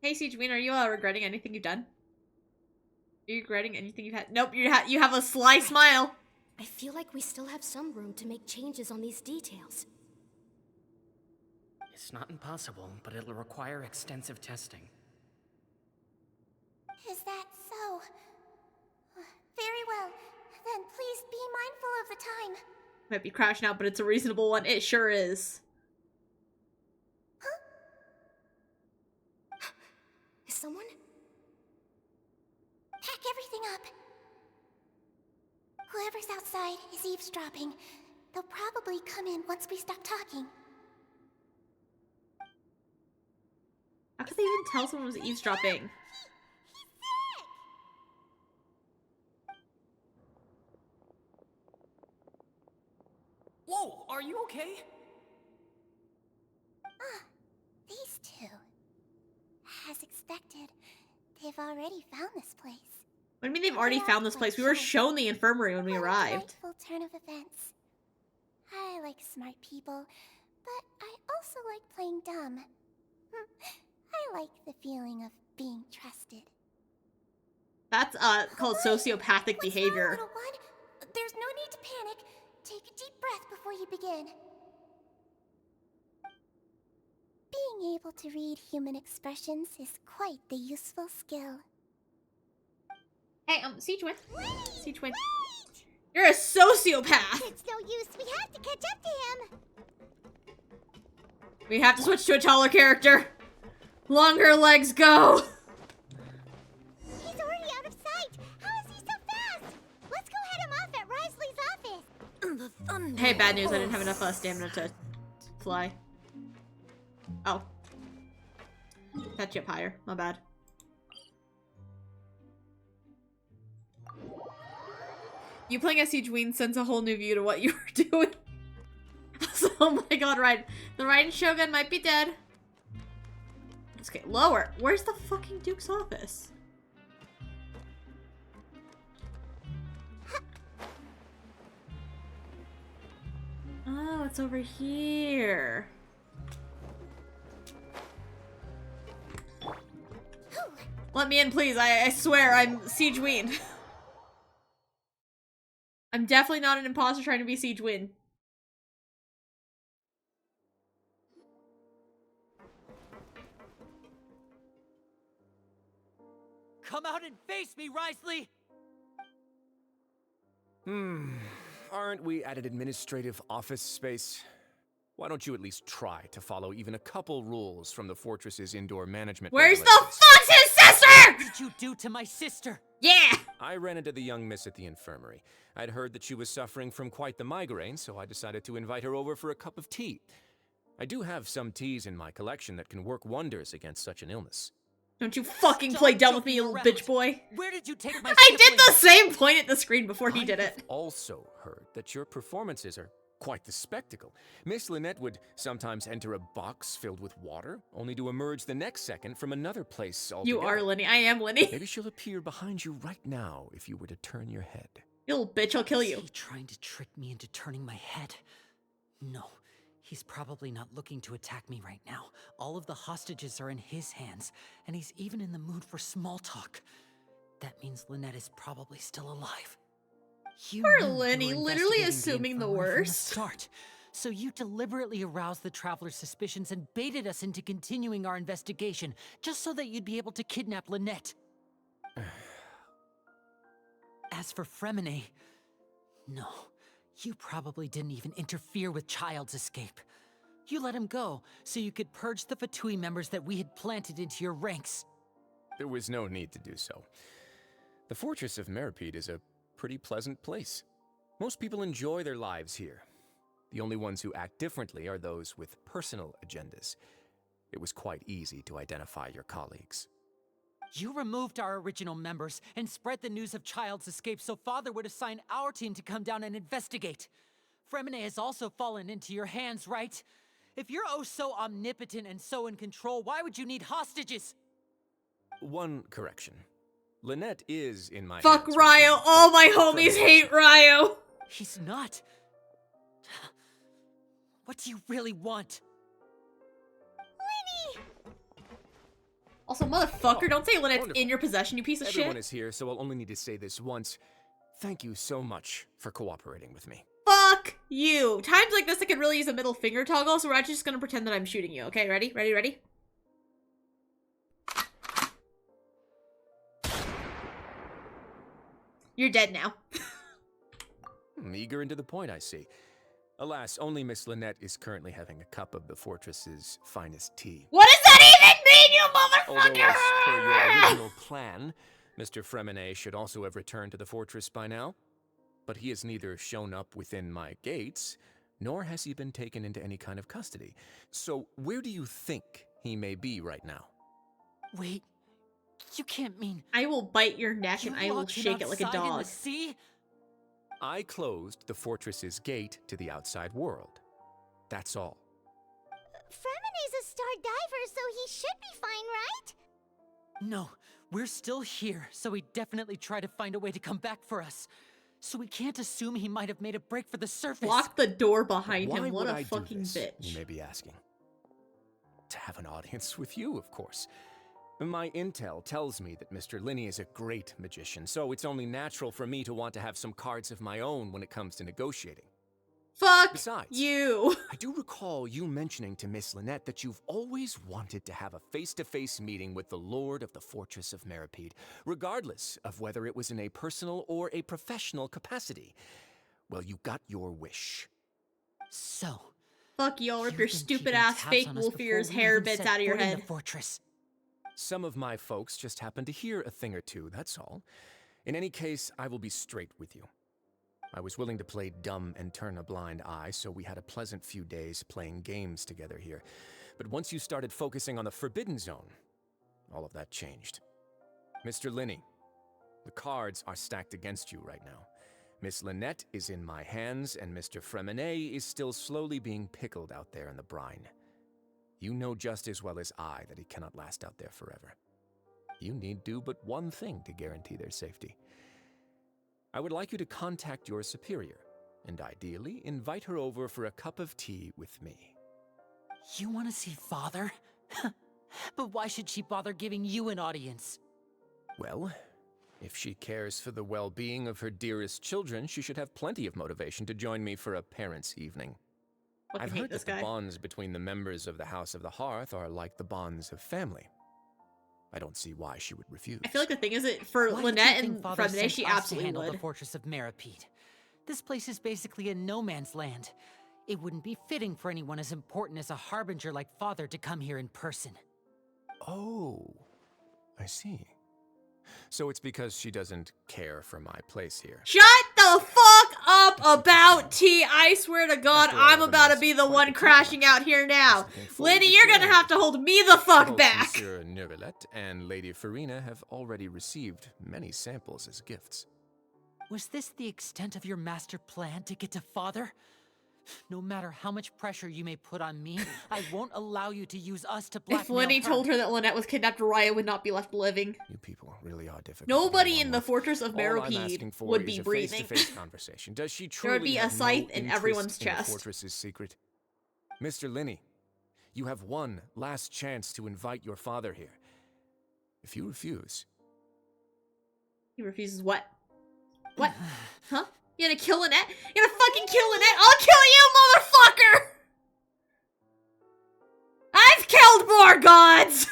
Hey, Siegeween, are you regretting anything you've done? Are you regretting anything you've had? Nope, you have a sly smile. I feel like we still have some room to make changes on these details. It's not impossible, but it'll require extensive testing. Is that so? Very well. Then please be mindful of the time. Might be crashing out, but it's a reasonable one. It sure is. Is someone? Pack everything up. Whoever's outside is eavesdropping. They'll probably come in once we stop talking. How could they even tell someone was eavesdropping? Whoa, are you okay? These two. As expected, they've already found this place. What do you mean they've already found this place? We were shown the infirmary when we arrived. Delightful turn of events. I like smart people, but I also like playing dumb. I like the feeling of being trusted. That's called sociopathic behavior. Little one, there's no need to panic. Take a deep breath before you begin. Being able to read human expressions is quite the useful skill. Hey, Siege Win. Siege Win. You're a sociopath! It's no use, we have to catch up to him! We have to switch to a taller character. Longer legs, go! He's already out of sight! How is he so fast? Let's go head him off at Wriothesly's office! The thunder. Hey, bad news, I didn't have enough stamina to fly. Oh. Fetch you up higher, my bad. You playing as Siege Ween sends a whole new view to what you were doing. Oh my god, Raiden. The Raiden Shogun might be dead. Let's get lower. Where's the fucking Duke's office? Oh, it's over here. Let me in, please. I swear I'm Siege Ween. I'm definitely not an imposter trying to be Siege Win. Come out and face me, Wriothesly! Aren't we at an administrative office space? Why don't you at least try to follow even a couple rules from the fortress's indoor management Where's the regulations? fuck's his sister? What did you do to my sister? Yeah! I ran into the young miss at the infirmary. I'd heard that she was suffering from quite the migraine, so I decided to invite her over for a cup of tea. I do have some teas in my collection that can work wonders against such an illness. Don't you fucking play dumb with me, you little bitch boy. Where did you take my I did the sibling? same point at the screen before he did it. I've also heard that your performances are quite the spectacle. Miss Lynette would sometimes enter a box filled with water, only to emerge the next second from another place altogether. You are Lenny. I am Lenny. Maybe she'll appear behind you right now if you were to turn your head. You little bitch, I'll kill you. Is he trying to trick me into turning my head? No. He's probably not looking to attack me right now. All of the hostages are in his hands, and he's even in the mood for small talk. That means Lynette is probably still alive. You Poor knew you Lenny, were literally investigating assuming the infirmary from the worst. start. So you deliberately aroused the Traveler's suspicions and baited us into continuing our investigation, just so that you'd be able to kidnap Lynette. As for Fremine, no. You probably didn't even interfere with Child's escape. You let him go, so you could purge the Fatui members that we had planted into your ranks. There was no need to do so. The Fortress of Meripede is a pretty pleasant place. Most people enjoy their lives here. The only ones who act differently are those with personal agendas. It was quite easy to identify your colleagues. You removed our original members and spread the news of Child's escape so Father would assign our team to come down and investigate. Fremine has also fallen into your hands, right? If you're oh so omnipotent and so in control, why would you need hostages? One correction. Lynette is in my Fuck hands Ryo. right now, All but my homies Fremine- hate Ryo. He's not. What do you really want? Also, motherfucker, don't say Lynette's wonderful. in your possession, you piece of Everyone shit. is here, so I'll only need to say this once. Thank you so much for cooperating with me. Fuck you. Times like this, I could really use a middle finger toggle, so we're actually just gonna pretend that I'm shooting you. Okay, ready? Ready? Ready? You're dead now. Eager and to the point, I see. Alas, only Miss Lynette is currently having a cup of the fortress's finest tea. What does that even mean, you Although, motherfucker? as per your original plan, Mr. Fremine should also have returned to the fortress by now. But he has neither shown up within my gates, nor has he been taken into any kind of custody. So where do you think he may be right now? Wait, you can't mean I will bite your neck and you I will locked him shake it like a outside in dog. the sea? I closed the fortress's gate to the outside world. That's all. Fremine's a star diver, so he should be fine, right? No, We're still here, so he definitely tried to find a way to come back for us. So we can't assume he might have made a break for the surface. Lock the door behind Why him. What would a I do fucking this, bitch. you may be asking. To have an audience with you, of course. My intel tells me that Mr. Linney is a great magician, so it's only natural for me to want to have some cards of my own when it comes to negotiating. Fuck Besides, you. I do recall you mentioning to Miss Lynette that you've always wanted to have a face-to-face meeting with the Lord of the Fortress of Meripede, regardless of whether it was in a personal or a professional capacity. Well, you got your wish. So, Fuck y'all, rip you've your been stupid keeping ass tabs fake on us wolf before ears we hair even bits set out of your foot in head. the fortress. Some of my folks just happened to hear a thing or two, that's all. In any case, I will be straight with you. I was willing to play dumb and turn a blind eye, so we had a pleasant few days playing games together here. But once you started focusing on the Forbidden Zone, all of that changed. Mr. Linney, the cards are stacked against you right now. Miss Lynette is in my hands, and Mr. Fremenet is still slowly being pickled out there in the brine. You know just as well as I that he cannot last out there forever. You need do but one thing to guarantee their safety. I would like you to contact your superior, and ideally invite her over for a cup of tea with me. You want to see Father? But why should she bother giving you an audience? Well, if she cares for the well-being of her dearest children, she should have plenty of motivation to join me for a parents' evening. Fucking I've hate heard this that guy. the bonds between the members of the House of the Hearth are like the bonds of family. I don't see why she would refuse. I feel like the thing is that for Why do you Lynette think and Father Fremenet, sent she us to absolutely handle the would. Fortress of Meripede? This place is basically a no man's land. It wouldn't be fitting for anyone as important as a harbinger like Father to come here in person. Oh, I see. So it's because she doesn't care for my place here. Shut the fuck up about tea. I swear to God, After all, I'm the about to man's be the quite one the crashing people. out here now. Just looking forward Lenny, to you're gonna sharing have to hold me the fuck Both back. Monsieur Neuvillette and Lady Farina have already received many samples as gifts. Was this the extent of your master plan to get to Father? No matter how much pressure you may put on me, I won't allow you to use us to blackmail If Lenny her. told her that Lynette was kidnapped, Raya would not be left living. You people really are difficult. Nobody to get in along the with. Fortress of All I'm Meripede asking for would is be a breathing. face-to-face conversation. Does she There truly would be a have scythe no in interest everyone's in chest. the fortress's secret? Mr. Linney, you have one last chance to invite your father here. If you refuse, He refuses what? What? Huh? You gonna kill Lynette? You gonna fucking kill Lynette? I'll kill you, motherfucker! I've killed more gods!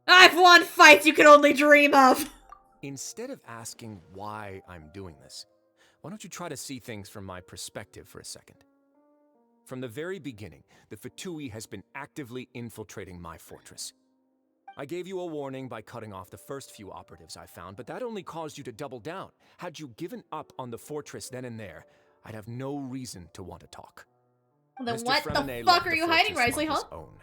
I've won fights you could only dream of. instead of asking why I'm doing this, why don't you try to see things from my perspective for a second? From the very beginning, the Fatui has been actively infiltrating my fortress. I gave you a warning by cutting off the first few operatives I found, but that only caused you to double down. Had you given up on the fortress then and there, I'd have no reason to want to talk. Well, then Mr. what the Fremenet fuck left are the you hiding, fortress Wriothesly, on his huh? own,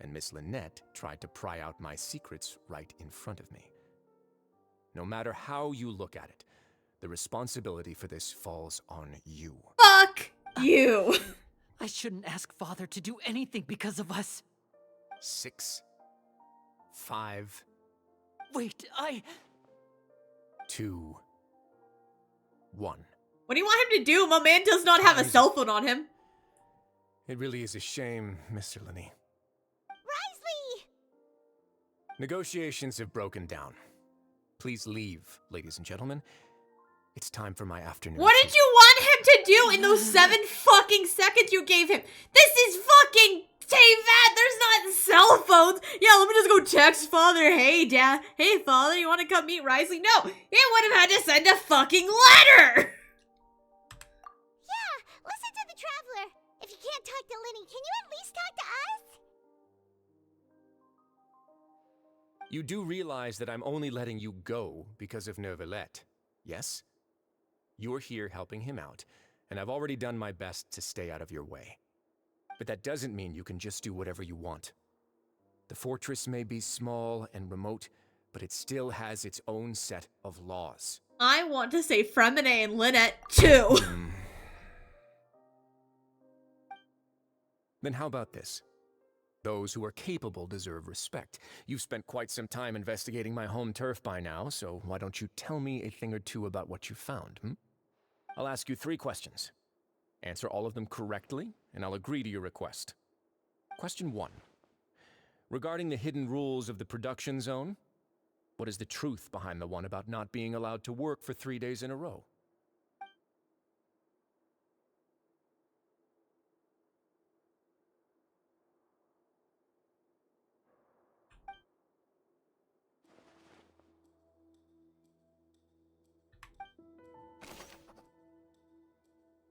and Miss Lynette tried to pry out my secrets right in front of me. No matter how you look at it, the responsibility for this falls on you. Fuck you. I shouldn't ask Father to do anything because of us. 6, 5, Wait, 2, 1. What do you want him to do? My man does not have a cell phone on him. It really is a shame, Mr. Linney. Wriothesely! Negotiations have broken down. Please leave, ladies and gentlemen. It's time for my afternoon What tea. did you want him to do in those 7 fucking seconds you gave him? This is fucking TVAT! There's not cell phones! Yeah, let me just go text Father. Hey, Dad. Hey, Father, you want to come meet Wriothesly? No! He would have had to send a fucking letter! Yeah, listen to the Traveler. If you can't talk to Lenny, can you at least talk to us? You do realize that I'm only letting you go because of Neuvillette, yes? You're here helping him out, and I've already done my best to stay out of your way. But that doesn't mean you can just do whatever you want. The fortress may be small and remote, but it still has its own set of laws. I want to say Fremenet and Lynette, too. Then how about this? Those who are capable deserve respect. You've spent quite some time investigating my home turf by now, so why don't you tell me a thing or two about what you found, I'll ask you 3 questions. Answer all of them correctly, and I'll agree to your request. Question 1. Regarding the hidden rules of the production zone, what is the truth behind the one about not being allowed to work for 3 days in a row?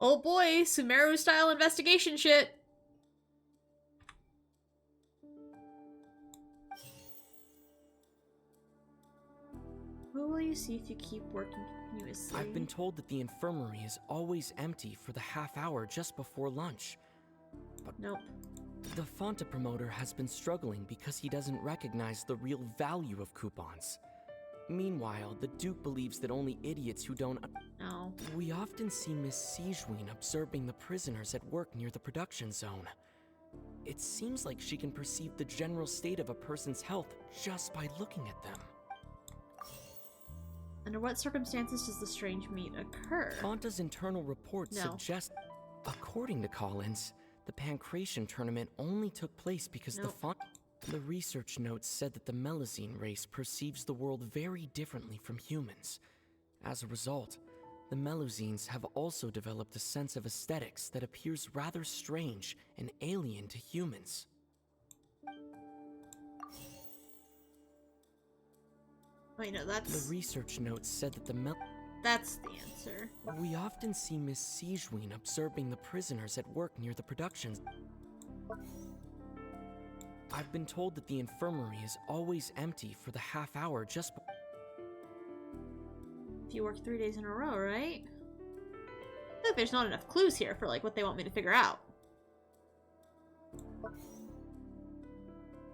Oh boy, Sumeru-style investigation shit. Who will you see if you keep working continuously? I've been told that the infirmary is always empty for the half hour just before lunch. But nope. The Fonta promoter has been struggling because he doesn't recognize the real value of coupons. Meanwhile, the Duke believes that only idiots who don't... No. We often see Miss Sijween observing the prisoners at work near the production zone. It seems like she can perceive the general state of a person's health just by looking at them. Under what circumstances does the strange meet occur? Fonta's internal report suggests... According to Collins, the Pancration tournament only took place because The research notes said that the Melazine race perceives the world very differently from humans. As a result, the Melazines have also developed a sense of aesthetics that appears rather strange and alien to humans. Wait, no, that's... The research notes said that That's the answer. We often see Miss Sijween observing the prisoners at work near the productions. I've been told that the infirmary is always empty for the half hour just If you work 3 days in a row, right? I think there's not enough clues here for, like, what they want me to figure out.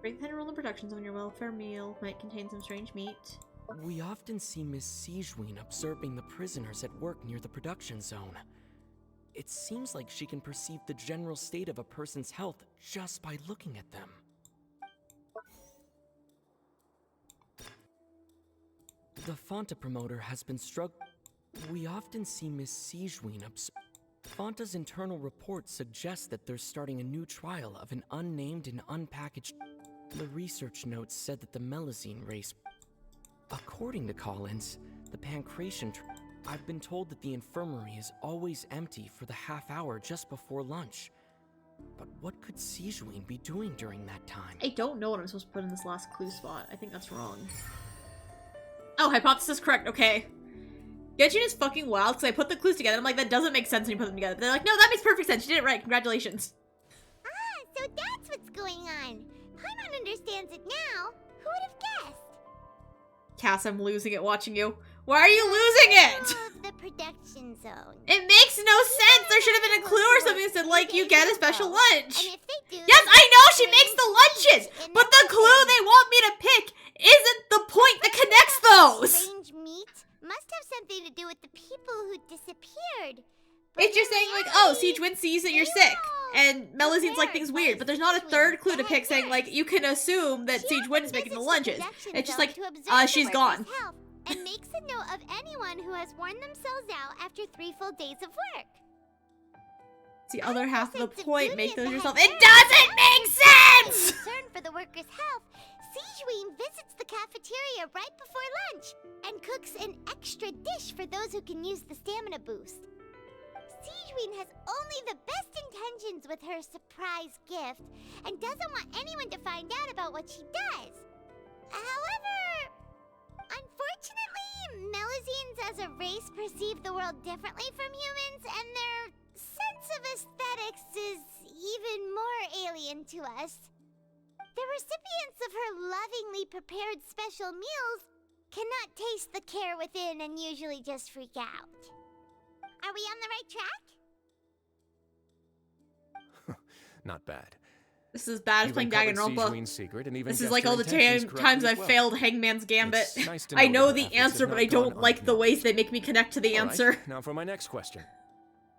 Break the rule in production zone. Your welfare meal might contain some strange meat. We often see Miss Sijween observing the prisoners at work near the production zone. It seems like she can perceive the general state of a person's health just by looking at them. The Fonta promoter has been We often see Miss Sijween Fonta's internal report suggests that they're starting a new trial of an unnamed and unpackaged... The research notes said that the Melazine race... According to Collins, the Pancration... I've been told that the infirmary is always empty for the half hour just before lunch. But what could Sijween be doing during that time? I don't know what I'm supposed to put in this last clue spot. I think that's wrong. Oh, hypothesis correct. Okay. Genshin is fucking wild because I put the clues together. I'm like, that doesn't make sense when you put them together. They're like, no, that makes perfect sense. You did it right. Congratulations. Ah, so that's what's going on. Paimon understands it now. Who would have guessed? Cass, I'm losing it watching you. Why are you losing it? The production zone. It makes no sense. There should have been a clue or something that said, like, you get a special lunch. And if they do, yes, I know she makes the lunches, but the clue they want me to pick isn't the point that connects those. Strange meat must have something to do with the people who disappeared. It's just saying, like, oh, Sijween sees that you're sick, and Melazine's like things weird, but there's not a third clue to pick saying, like, you can assume that Sijween is making the lunches. It's just like, she's gone. And makes a note of anyone who has worn themselves out after 3 full days of work. It's the other half of the point, make those yourself. It doesn't make sense! Concern for the workers' health, Sijween visits the cafeteria right before lunch and cooks an extra dish for those who can use the stamina boost. Sijween has only the best intentions with her surprise gift and doesn't want anyone to find out about what she does. However, unfortunately, Melazines as a race perceive the world differently from humans, and their sense of aesthetics is even more alien to us. The recipients of her lovingly prepared special meals cannot taste the care within and usually just freak out. Are we on the right track? Not bad. This is bad as playing Danganronpa. Secret and even this is like all the times I've failed Hangman's Gambit. Nice I know the answer, but I don't like the ways they make me connect to the answer. Right, now for my next question.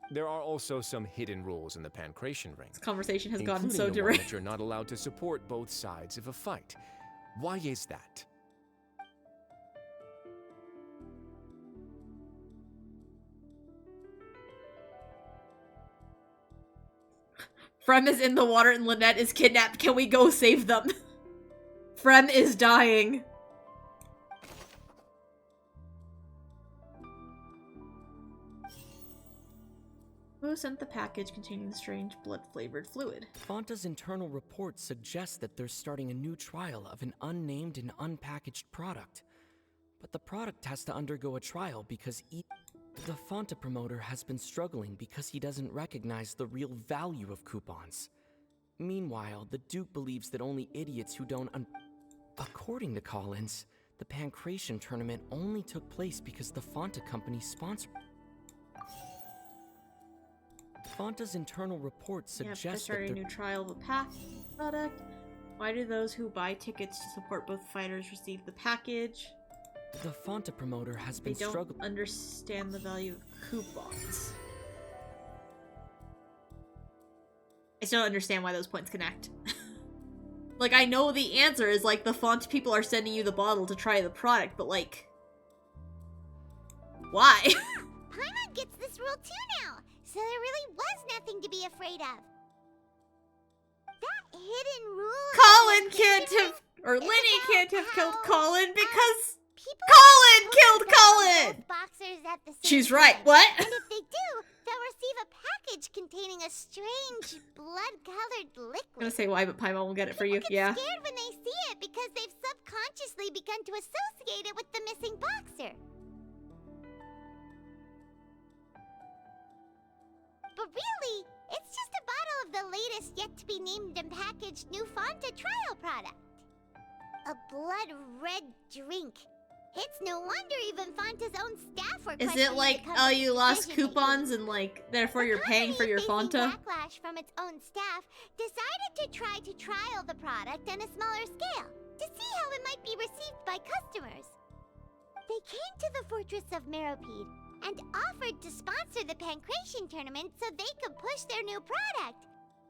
There are also some hidden rules in the pancration ring. This conversation has gotten including so the one direct. that you're not allowed to support both sides of a fight. Why is that? Frem is in the water and Lynette is kidnapped. Can we go save them? Frem is dying. Who sent the package containing the strange blood-flavored fluid? Fanta's internal reports suggest that they're starting a new trial of an unnamed and unpackaged product. But the product has to undergo a trial because the Fanta promoter has been struggling because he doesn't recognize the real value of coupons. Meanwhile, the Duke believes that only idiots who don't According to Collins, the Pancration tournament only took place because the Fanta company sponsored. Fanta's internal reports suggest they're starting a new trial of a pack product. Why do those who buy tickets to support both fighters receive the package? The Fanta promoter has been They don't struggling. understand the value of coupons. I still don't understand why those points connect. Like, I know the answer is, like, the font people are sending you the bottle to try the product, but, like... Why? Paimon gets this rule too now, so there really was nothing to be afraid of. That hidden rule... Colin can't have... Or Linny can't have killed Colin because... Colin killed Colin! Boxers at the same She's right. time. What? And if they do, they'll receive a package containing a strange blood-colored liquid. I'm gonna say why, but Paimon will get it for you. Yeah. Scared when they see it because they've subconsciously begun to associate it with the missing boxer. But really, it's just a bottle of the latest yet-to-be-named and packaged new Fanta trial product. A blood-red drink. It's no wonder even Fanta's own staff were Is questioning it like, the oh, you company's lost decision-making. coupons and, like, therefore you're paying for your Fanta? Backlash from its own staff decided to try to trial the product on a smaller scale to see how it might be received by customers. They came to the Fortress of Meropide and offered to sponsor the Pancration tournament so they could push their new product.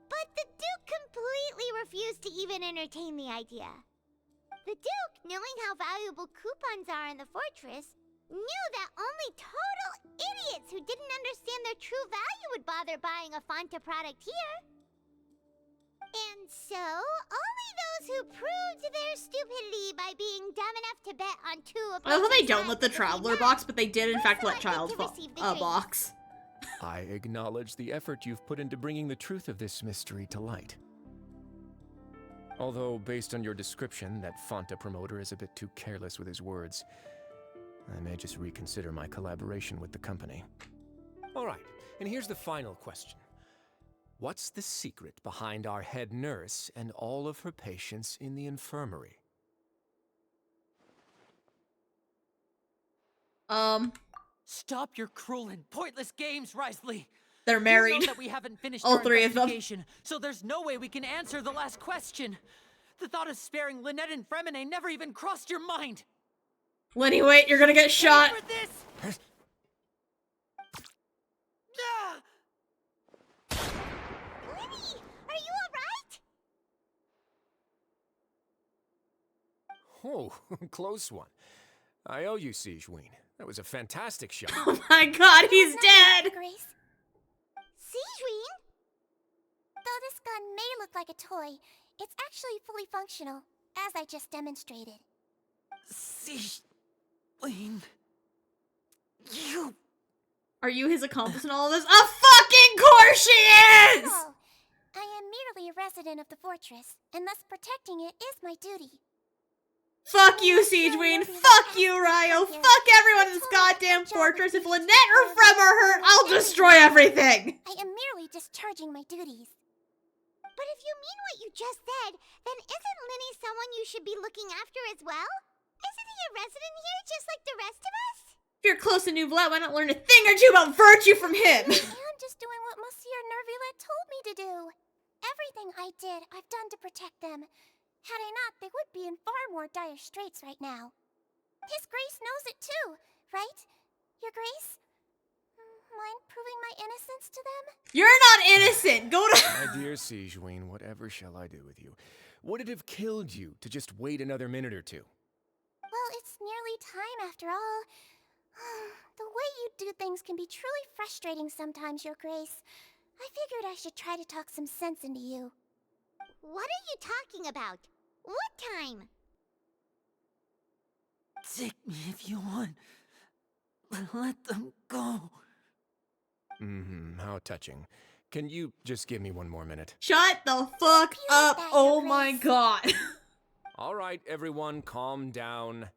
But the Duke completely refused to even entertain the idea. The Duke, knowing how valuable coupons are in the fortress, knew that only total idiots who didn't understand their true value would bother buying a Fanta product here. And so, only those who proved their stupidity by being dumb enough to bet on two I love how they opposing don't let the sides of Traveler the box, but they did in fact let selected Child to receive the drinks. box. I acknowledge the effort you've put into bringing the truth of this mystery to light. Although, based on your description, that Fanta promoter is a bit too careless with his words. I may just reconsider my collaboration with the company. Alright, and here's the final question. What's the secret behind our head nurse and all of her patients in the infirmary? Stop your cruel and pointless games, Wriothesely! They're married. You know that we haven't finished All our three of them. investigation, so there's no way we can answer the last question. The thought of sparing Lynette and Fremine never even crossed your mind. Lenny, wait, you're gonna get shot. For this? Ah! Linny, are you alright? Oh, close one. I owe you, Sigeween. That was a fantastic shot. Oh my god, he's dead! Grace. Sigeween? Though this gun may look like a toy, it's actually fully functional, as I just demonstrated. Sigeween... You... Are you his accomplice in all of this? Of fucking course she is! No, I am merely a resident of the fortress, and thus protecting it is my duty. Fuck you, Sigeween. Fuck you, Ryo. Fuck everyone in this goddamn fortress. If Lynette or Frem are hurt, I'll destroy everything. I am merely discharging my duties. But if you mean what you just said, then isn't Linny someone you should be looking after as well? Isn't he a resident here just like the rest of us? If you're close to Nouvelle, why not learn a thing or two about virtue from him? I'm just doing what Monsieur Nervillette told me to do. Everything I did, I've done to protect them. Had I not, they would be in far more dire straits right now. His Grace knows it too, right? Your Grace? Mind proving my innocence to them? You're not innocent! Go to- My dear Sigewinne, whatever shall I do with you? Would it have killed you to just wait another minute or two? Well, it's nearly time after all. The way you do things can be truly frustrating sometimes, Your Grace. I figured I should try to talk some sense into you. What are you talking about? What time? Take me if you want. Let them go. How touching. Can you just give me one more minute? Shut the fuck up! Oh my god. All right, everyone, calm down.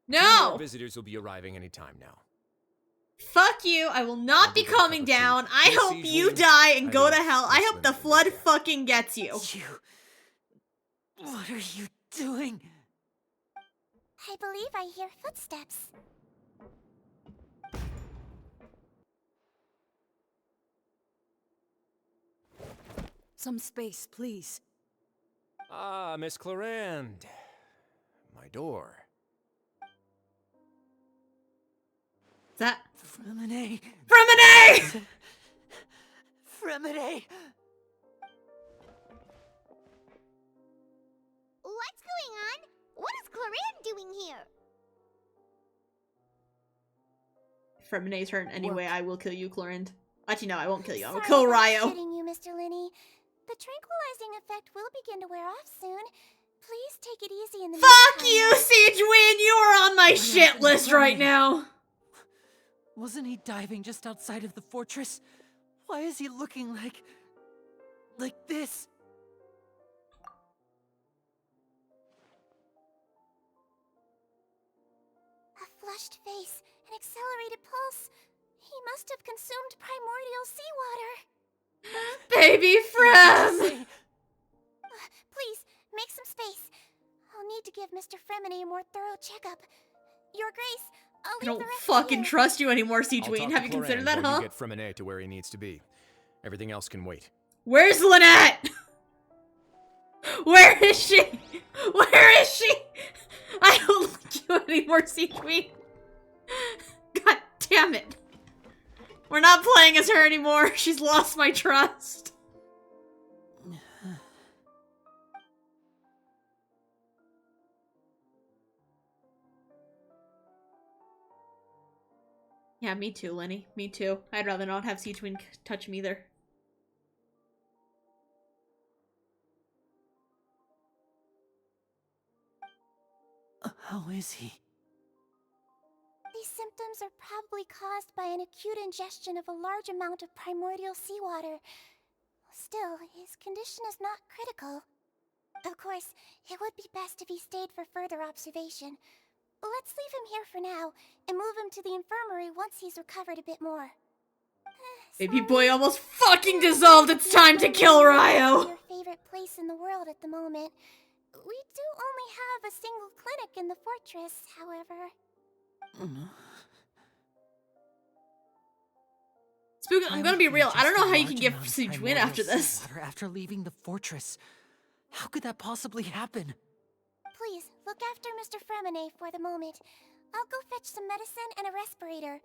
No! More visitors will be arriving any time now. Fuck you, I will not be calming down. I hope you die and go to hell. I hope the flood fucking gets you. What are you doing? I believe I hear footsteps. Some space, please. Ah, Miss Clarande. My door. Is that Freminet? Freminet! Freminet! What's going on? What is Clarande doing here? Freminet's hurt anyway, I will kill you, Clarande. Actually, no, I won't kill you. I will Sorry kill about Ryo. upsetting you, Mr. Linney. The tranquilizing effect will begin to wear off soon. Please take it easy in the Fuck meantime. you, Sigewinne! You are on my shit list right now! Wasn't he diving just outside of the fortress? Why is he looking like this? A flushed face, an accelerated pulse. He must have consumed primordial seawater. Baby Frem! Please, make some space. I'll need to give Mr. Freminet a more thorough checkup. Your Grace, I'll I leave don't the rest fucking to you. trust you anymore, I'll Sigewinne. talk Have to you considered Clarande that, while huh? you get Freminet to where he needs to be. Everything else can wait. Where's Lynette? Where is she? Where is she? I don't like you anymore, Sigewinne. God damn it. We're not playing as her anymore. She's lost my trust. Yeah, me too, Lenny. Me too. I'd rather not have Sigewinne touch him either. How is he? These symptoms are probably caused by an acute ingestion of a large amount of primordial seawater. Still, his condition is not critical. Of course, it would be best if he stayed for further observation. Let's leave him here for now, and move him to the infirmary once he's recovered a bit more. Baby boy almost fucking dissolved. It's time to kill Ryo. Your favorite place in the world at the moment. We do only have a single clinic in the fortress, however. Spook, I'm gonna be real. I don't know how you can get Sigewinne after this. After leaving the fortress. How could that possibly happen? Please, look after Mr. Freminet for the moment. I'll go fetch some medicine and a respirator.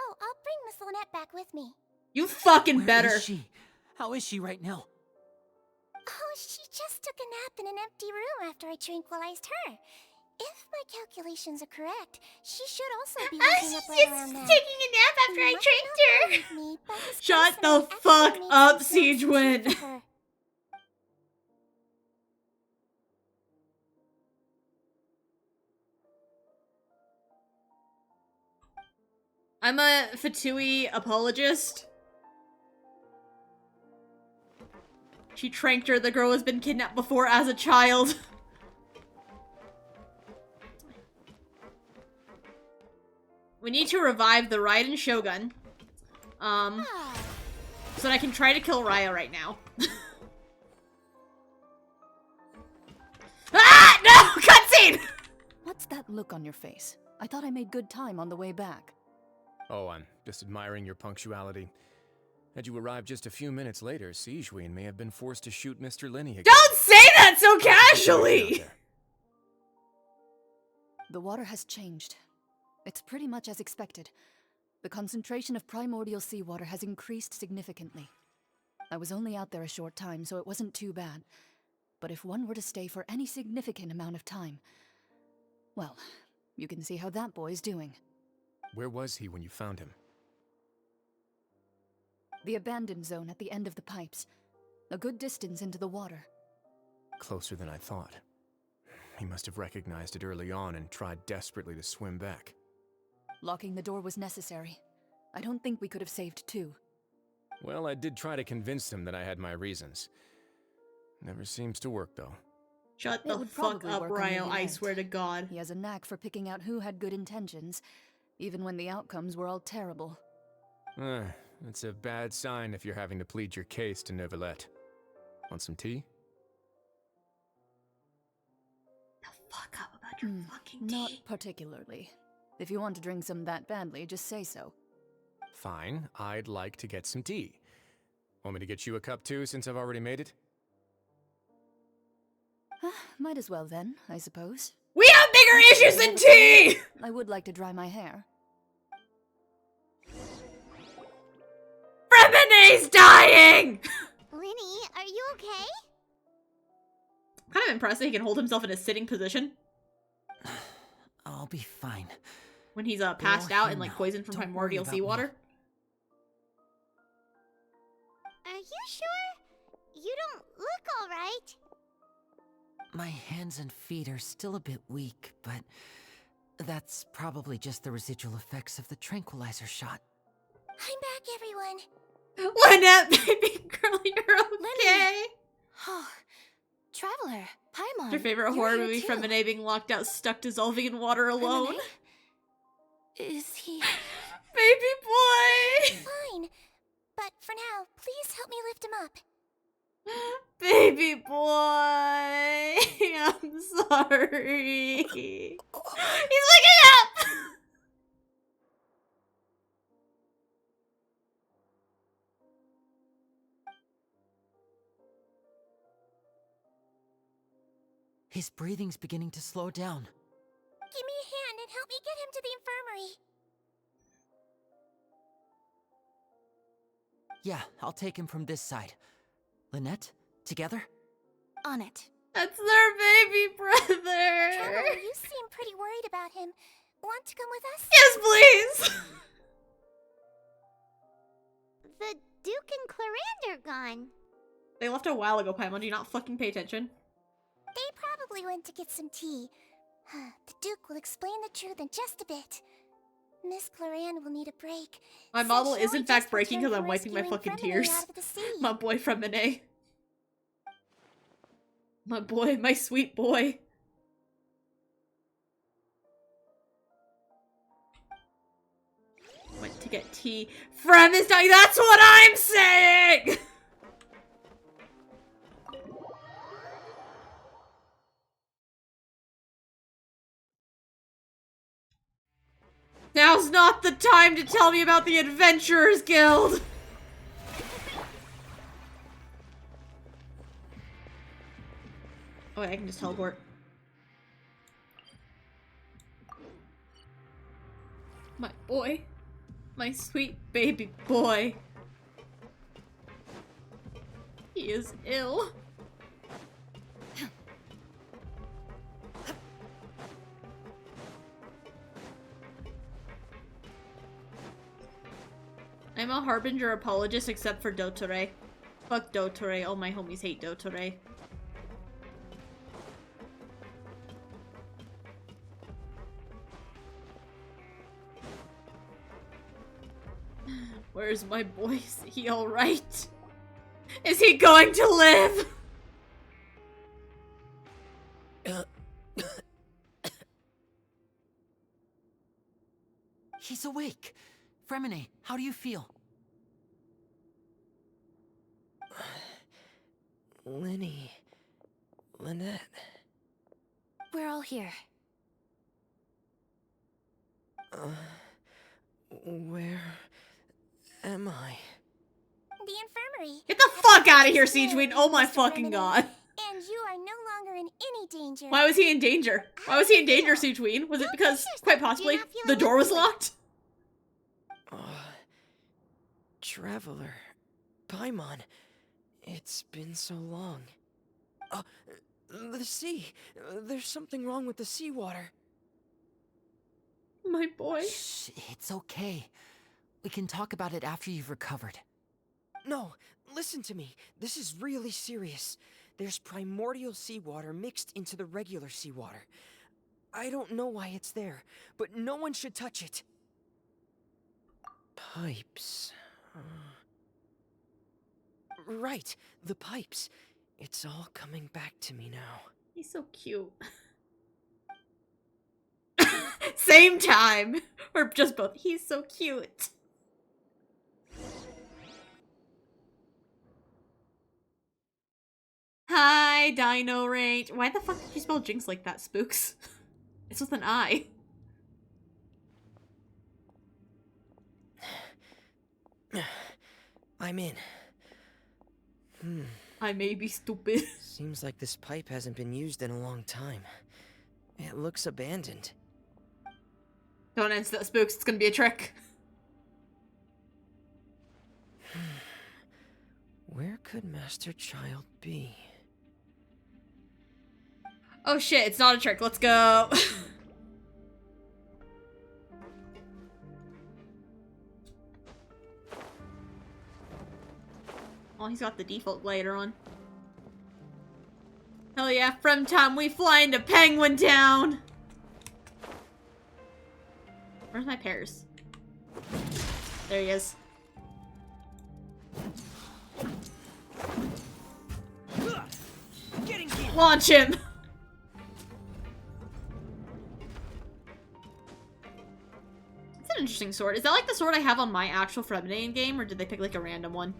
Oh, I'll bring Miss Lynette back with me. You fucking Where better. is she? How is she right now? Oh, she just took a nap in an empty room after I tranquilized her. If my calculations are correct, she should also be waking up right around now. taking a nap after I trained her. Me, but his Shut the personality fuck actually up, makes me feel Sigewinne. for her. I'm a Fatui apologist. She tranked her. The girl has been kidnapped before as a child. We need to revive the Raiden Shogun. So that I can try to kill Ryo right now. Ah! No! Cutscene! What's that look on your face? I thought I made good time on the way back. Oh, I'm just admiring your punctuality. Had you arrived just a few minutes later, Sigewinne may have been forced to shoot Mr. Linney again. Don't say that so casually! The water has changed. It's pretty much as expected. The concentration of primordial seawater has increased significantly. I was only out there a short time, so it wasn't too bad. But if one were to stay for any significant amount of time, well, you can see how that boy's doing. Where was he when you found him? The abandoned zone at the end of the pipes. A good distance into the water. Closer than I thought. He must have recognized it early on and tried desperately to swim back. Locking the door was necessary. I don't think we could have saved two. Well, I did try to convince him that I had my reasons. Never seems to work, though. Shut It the would fuck probably up, work on the Ryo, I event. swear to God. He has a knack for picking out who had good intentions, even when the outcomes were all terrible. It's a bad sign if you're having to plead your case to Neuvillette. Want some tea? The fuck up about your fucking tea. Not particularly. If you want to drink some that badly, just say so. Fine, I'd like to get some tea. Want me to get you a cup too, since I've already made it? Might as well then, I suppose. We have bigger issues than tea! I would like to dry my hair. Fremene's dying! Linny, are you okay? Kind of impressed that he can hold himself in a sitting position. I'll be fine. When he's passed out and like poisoned from primordial seawater. Are you sure? You don't look alright. My hands and feet are still a bit weak, but that's probably just the residual effects of the tranquilizer shot. I'm back, everyone. Lynette, baby girl, you're okay. Oh, Traveler, Paimon. Your favorite horror movie from Renee being locked out, stuck dissolving in water alone? Is he... Baby boy! Fine. But for now, please help me lift him up. Baby boy! I'm sorry. He's waking up! His breathing's beginning to slow down. Give me a hand and help me get him to the infirmary. Yeah, I'll take him from this side. Lynette, together? On it. That's their baby brother! Traveler, you seem pretty worried about him. Want to come with us? Yes, please! The Duke and Clarande are gone. They left a while ago, Paimon. Do you not fucking pay attention? They probably went to get some tea. The Duke will explain the truth in just a bit. Miss Clarande will need a break. My model is in fact breaking because I'm wiping my fucking tears. My boy from Renee. My boy, my sweet boy. Went to get tea. Frem is dying, that's what I'm saying! Now's not the time to tell me about the Adventurers Guild! Oh wait, I can just teleport. My boy. My sweet baby boy. He is ill. I'm a Harbinger apologist except for Dotore. Fuck Dotore, all my homies hate Dotore. Where's my boy? Is he alright? Is he going to live? He's awake. Fremine, how do you feel? Linny. Lynette. We're all here. Where am I? The infirmary. Get the fuck out of here, Siegeween! Oh my fucking god. And you are no longer in any danger. Why was he in danger? Why was he in danger, Siegeween? Was it because, quite possibly, the door was locked? Traveler. Paimon. It's been so long. The sea. There's something wrong with the seawater. My boy. Shh, it's okay. We can talk about it after you've recovered. No, listen to me. This is really serious. There's primordial seawater mixed into the regular seawater. I don't know why it's there, but no one should touch it. Pipes. Right, the pipes. It's all coming back to me now. He's so cute. Same time. Or just both. He's so cute. Hi, Dino Range. Why the fuck did you spell Jinx like that, Spooks? It's with an I. I'm in. I may be stupid. Seems like this pipe hasn't been used in a long time. It looks abandoned. Don't answer that, Spooks. It's gonna be a trick. Where could Master Child be? Oh shit, it's not a trick. Let's go. Oh, he's got the default glider on. Hell yeah, from time we fly into Penguin Town! Where's my pears? There he is. Launch him! It's an interesting sword. Is that like the sword I have on my actual Fremdane game, or did they pick like a random one?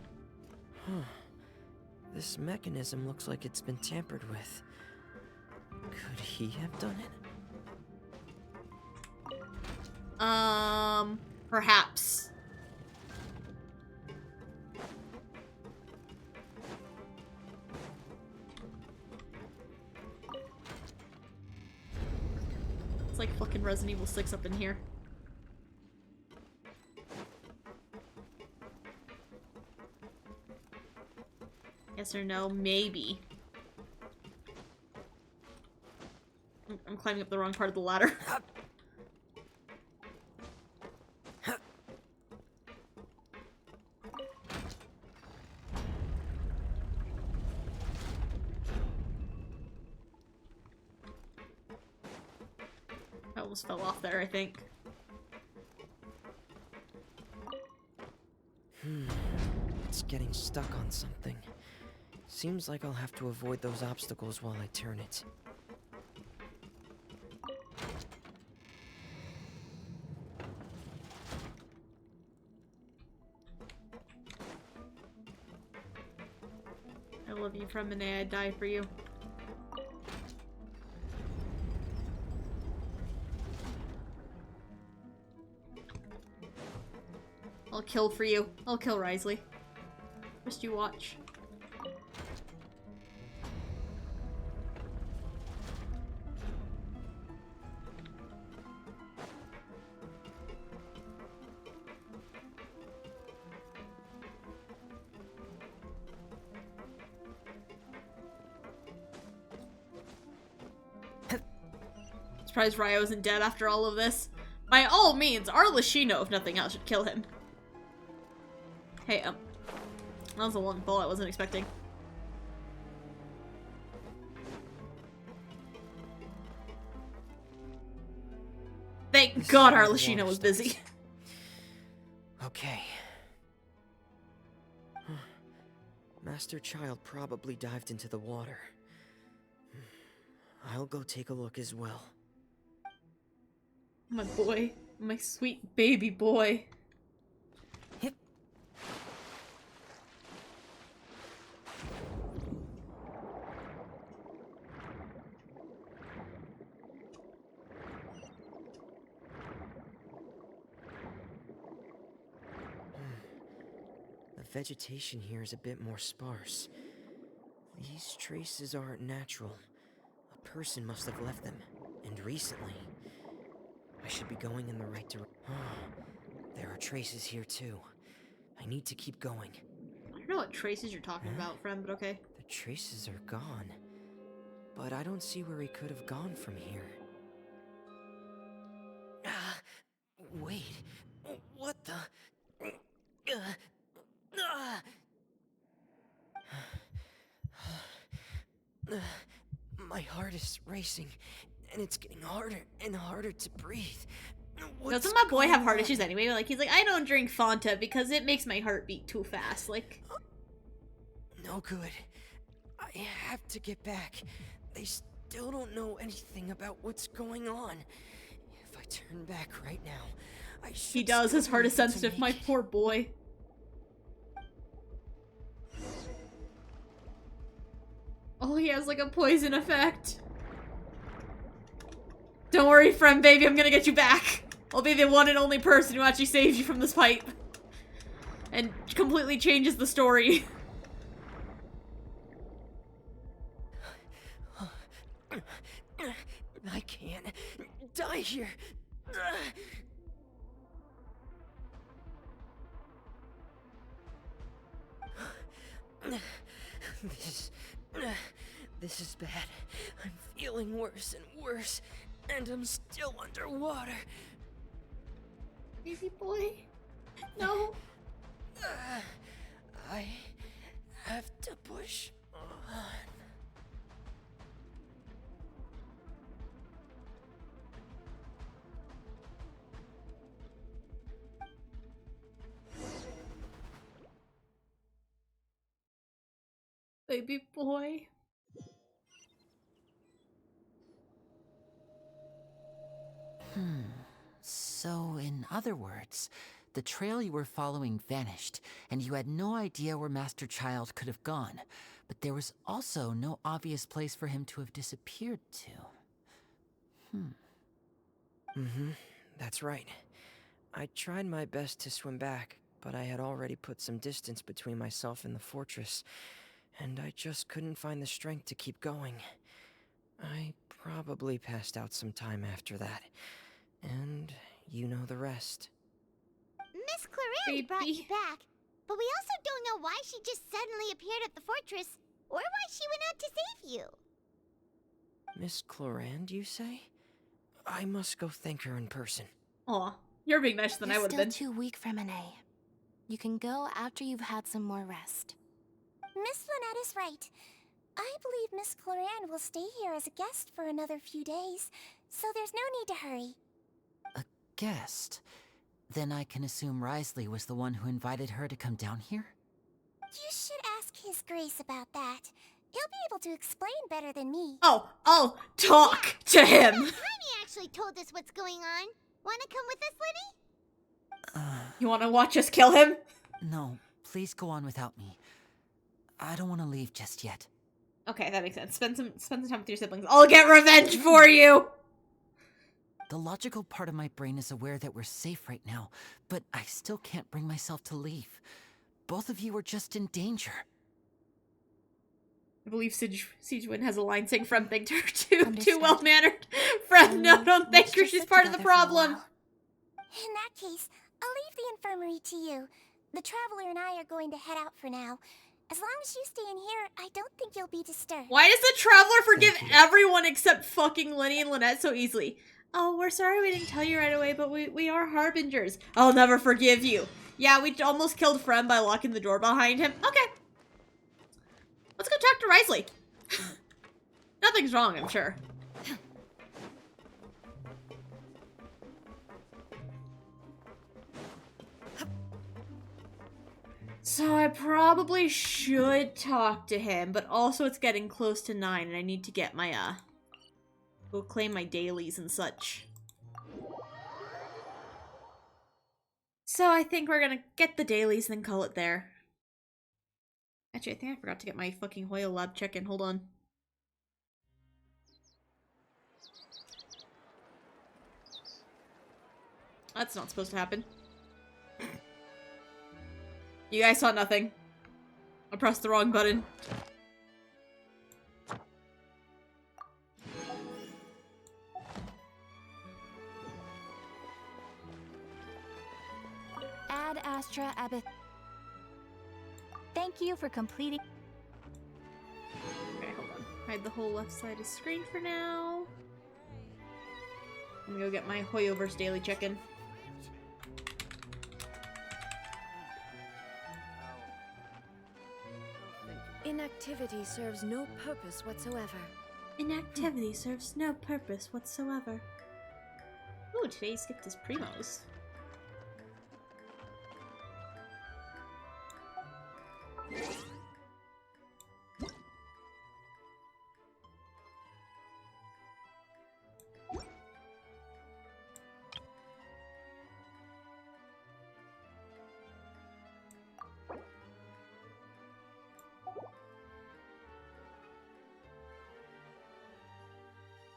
This mechanism looks like it's been tampered with. Could he have done it? Perhaps. It's like fucking Resident Evil 6 up in here. Yes or no? Maybe. I'm climbing up the wrong part of the ladder. I almost fell off there, I think. It's getting stuck on something. Seems like I'll have to avoid those obstacles while I turn it. I love you, Fremine. I'd die for you. I'll kill for you. I'll kill Wriothesely. Just you watch. Surprised Ryo isn't dead after all of this. By all means, Arlecchino, if nothing else, should kill him. Hey, that was a long pull I wasn't expecting. Thank God Arlecchino was busy. Okay. Master Child probably dived into the water. I'll go take a look as well. My boy. My sweet baby boy. Hip. The vegetation here is a bit more sparse. These traces aren't natural. A person must have left them, and recently. I should be going in the right direction. There are traces here too. I need to keep going. I don't know what traces you're talking about, friend, but okay. The traces are gone. But I don't see where he could have gone from here. Wait. What the? My heart is racing, and it's getting harder and harder to breathe. Doesn't my boy have heart issues anyway? Like, he's like, I don't drink Fanta because it makes my heart beat too fast. Like, no good. I have to get back. They still don't know anything about what's going on. If I turn back right now, I should. He does. His heart is sensitive. My poor boy. Oh, he has like a poison effect. Don't worry, friend, baby. I'm gonna get you back. I'll be the one and only person who actually saves you from this pipe. And completely changes the story. I can't die here. This is bad. I'm feeling worse and worse, and I'm still underwater. Baby boy. No. I have to push on. Baby boy. So, in other words, the trail you were following vanished, and you had no idea where Master Child could have gone, but there was also no obvious place for him to have disappeared to. That's right. I tried my best to swim back, but I had already put some distance between myself and the fortress, and I just couldn't find the strength to keep going. I probably passed out some time after that, and you know the rest. Miss Clarence brought you back, but we also don't know why she just suddenly appeared at the fortress, or why she went out to save you. Miss Clorand, you say? I must go thank her in person. Aw, you're being nicer than I would have been. You're still too weak for Monet. You can go after you've had some more rest. Miss Lynette is right. I believe Miss Clorand will stay here as a guest for another few days, so there's no need to hurry. A guest? Then I can assume Wriothesely was the one who invited her to come down here? You should ask His Grace about that. He'll be able to explain better than me. Oh, I'll talk to him! Jaime actually told us what's going on. Wanna come with us, Lenny? You wanna watch us kill him? No, please go on without me. I don't want to leave just yet. Okay, that makes sense. Spend some time with your siblings. I'll get revenge for you! The logical part of my brain is aware that we're safe right now, but I still can't bring myself to leave. Both of you are just in danger. I believe Sijwin has a line saying Friend thanked her too well-mannered. Friend, no, don't thank her, she's part of the problem. In that case, I'll leave the infirmary to you. The Traveler and I are going to head out for now. As long as you stay in here, I don't think you'll be disturbed. Why does the Traveler forgive everyone except fucking Lenny and Lynette so easily? Oh, we're sorry we didn't tell you right away, but we are Harbingers. I'll never forgive you. Yeah, we almost killed Friend by locking the door behind him. Okay. Let's go talk to Wriothesely. Nothing's wrong, I'm sure. So I probably should talk to him, but also it's getting close to 9 and I need to get my, go claim my dailies and such. So I think we're gonna get the dailies and then call it there. Actually, I think I forgot to get my fucking Hoyle lab check-in. Hold on. That's not supposed to happen. You guys saw nothing. I pressed the wrong button. Astra Abbott. Thank you for completing. Okay, hold on. Hide the whole left side of screen for now. I'm gonna go get my Hoyoverse daily check-in. Inactivity serves no purpose whatsoever. Inactivity serves no purpose whatsoever. Ooh, today he skipped his primos.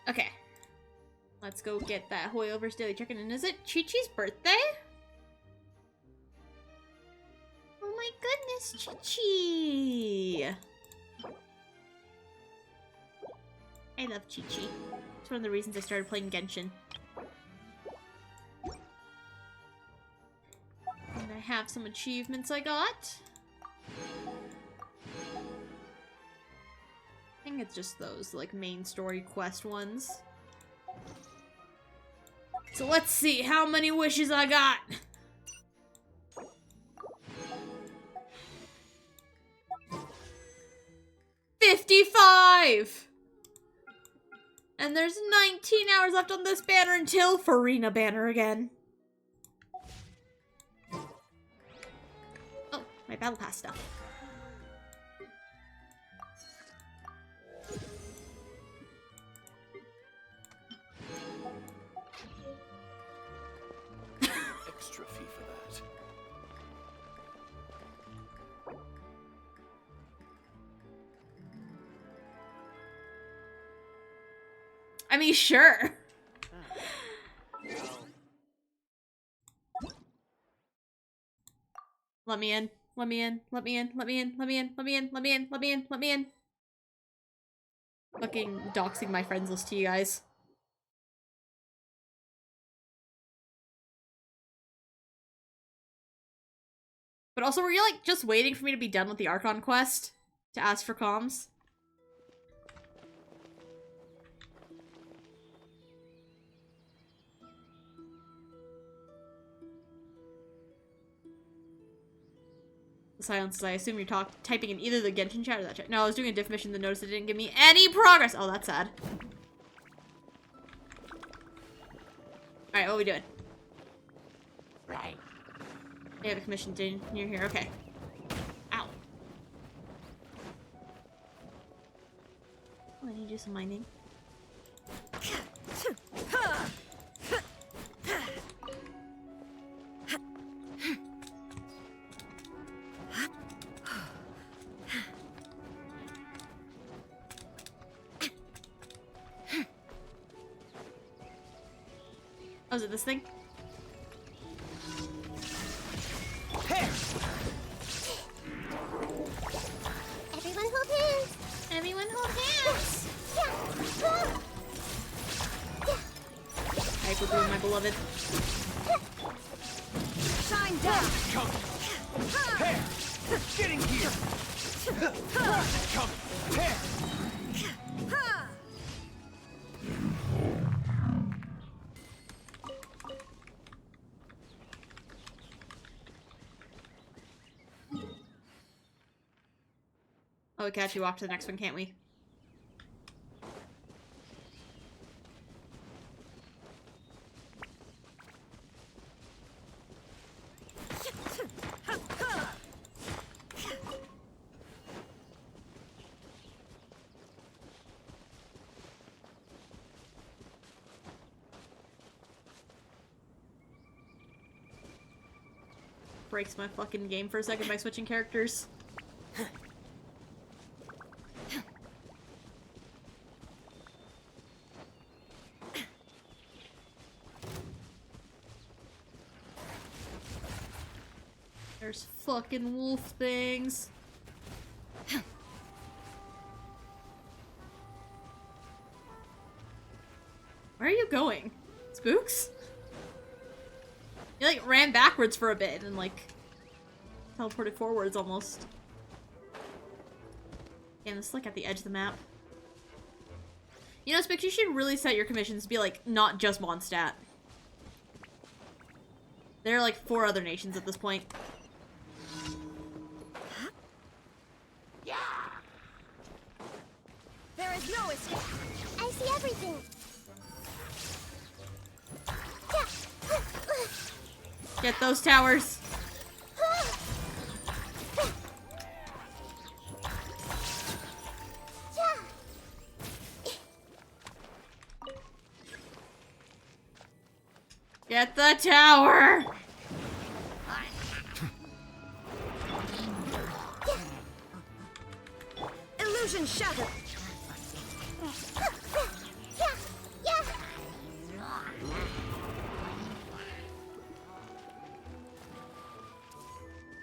Okay. Let's go get that Hoyoverse daily check-in. And is it Chi-Chi's birthday? Oh my goodness, Chi-Chi! I love Chi-Chi. It's one of the reasons I started playing Genshin. And I have some achievements I got. I think it's just those, like, main story quest ones. So let's see how many wishes I got. 55! And there's 19 hours left on this banner until Farina banner again. Oh, my battle pass stuff. Extra fee for that. I mean, sure. Let me in. Let me in. Let me in. Let me in. Let me in. Let me in. Let me in. Let me in. Let me in. Fucking doxing my friends list to you guys. But also, were you, like, just waiting for me to be done with the Archon quest to ask for comms? The silence is, I assume you're typing in either the Genshin chat or that chat. No, I was doing a diff mission that noticed it didn't give me any progress. Oh, that's sad. Alright, what are we doing? Right. They have a commission near here. Okay. Ow. Oh, I need to do some mining. Oh, is it this thing? Everyone hold hands! Everyone hold hands! Hyper Bloom, my beloved. Shine down! Come! Hey! Getting here! Come! Hey! Oh, we can actually walk to the next one, can't we? Breaks my fucking game for a second by switching characters. There's fucking wolf things. Where are you going? Spooks? You like ran backwards for a bit and like Teleported forwards almost. And it's like at the edge of the map. You know, Spix, you should really set your commissions to be like not just Mondstadt. There are like 4 other nations at this point. There is no escape. I see everything. Get those towers. Get the tower! Illusion shattered.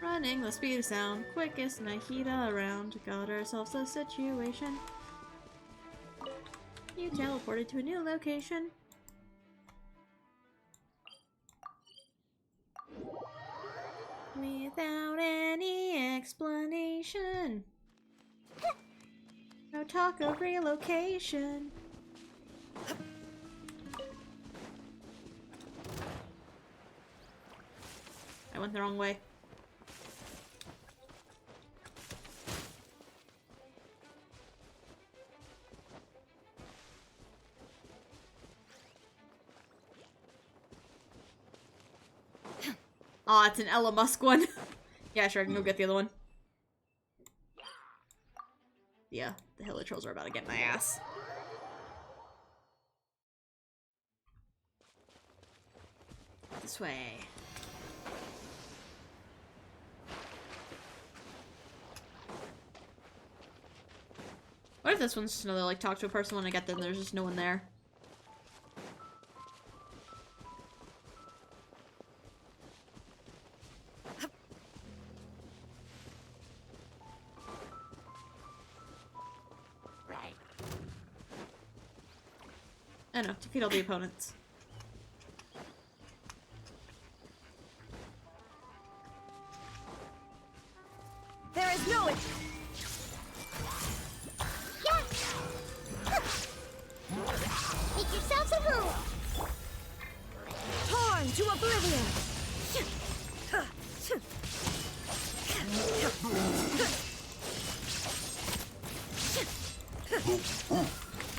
Running the speed of sound, quickest Nahida around. Got ourselves a situation. You teleported to a new location. Without any explanation. No talk of relocation. I went the wrong way. Aw, it's an Ella Musk one. Yeah, sure, I can go get the other one. Yeah, the Hilly Trolls are about to get my ass. This way. What if this one's just another, like, talk to a person when I get there and there's just no one there? I don't know, defeat all the opponents. There is no Make yourselves at home. torn to oblivion.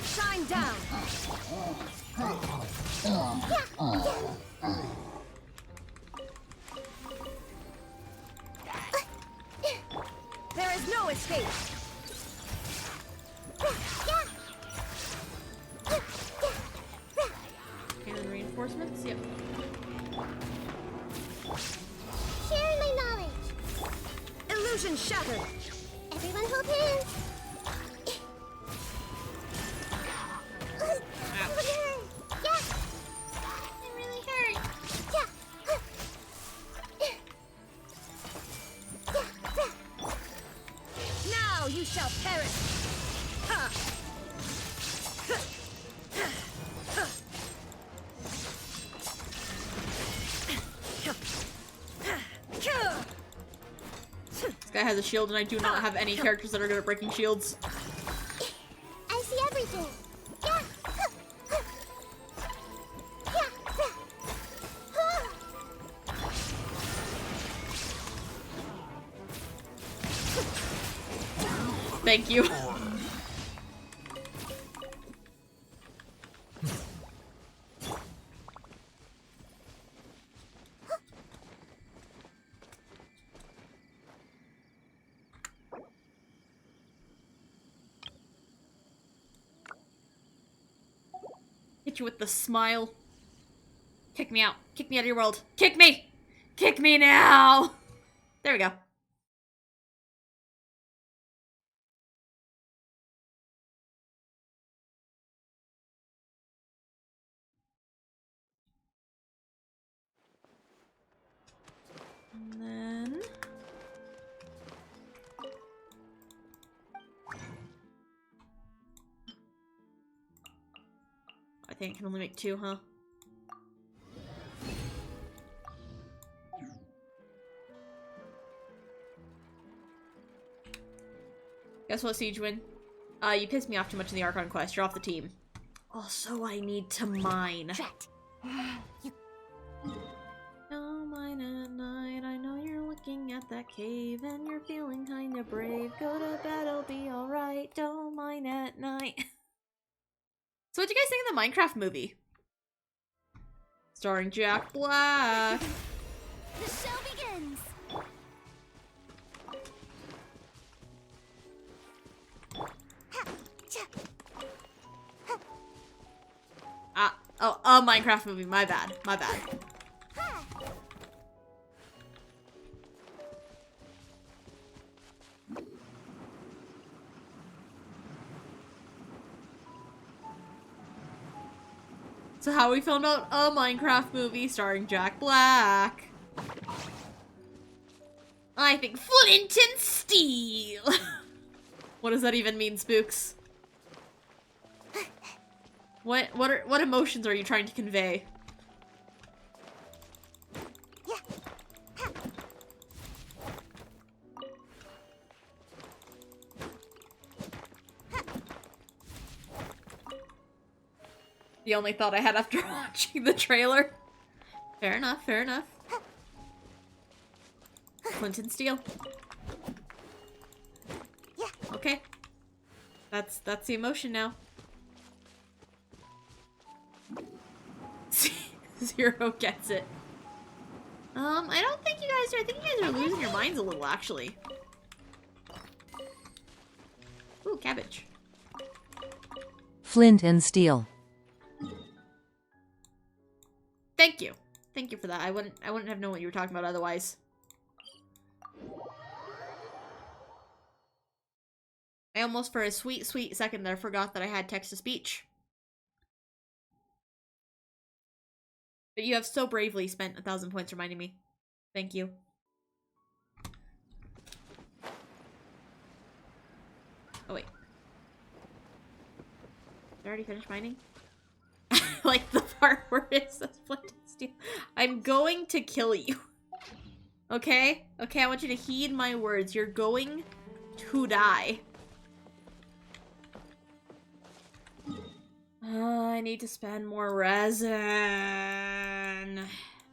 Shine down. There is no escape. Cannon reinforcements? Yep. Sharing my knowledge. Illusion shattered. Everyone hold hands. Now you shall perish. Ha! This guy has a shield and I do not have any characters that are good at breaking shields. I see everything. Thank you. Hit you with the smile. Kick me out. Kick me out of your world. Kick me! Kick me now! There we go. And then... I think I can only make 2, huh? Guess what, Siegewin? You pissed me off too much in the Archon quest. You're off the team. Also, I need to mine. Drat. Don't mine at night. I know you're looking at that cave and you're feeling kinda brave. Go to bed, it'll be alright. Don't mine at night. So what'd you guys think of the Minecraft movie? Starring Jack Black. The show begins. Oh, a Minecraft movie. My bad. My bad. So how are we feeling about a Minecraft movie starring Jack Black? I think flint and steel. What does that even mean, Spooks? What emotions are you trying to convey? The only thought I had after watching the trailer. Fair enough, fair enough. Flint and steel. Okay. That's the emotion now. Zero gets it. I don't think you guys are. I think you guys are losing your minds a little, actually. Ooh, cabbage. Flint and steel. Thank you. Thank you for that. I wouldn't have known what you were talking about otherwise. I almost for a sweet second there forgot that I had text-to-speech. But you have so bravely spent 1,000 points reminding me. Thank you. Oh wait. Did I already finish mining? Like the part where it says flint and steel. I'm going to kill you. Okay? Okay, I want you to heed my words. You're going to die. I need to spend more resin.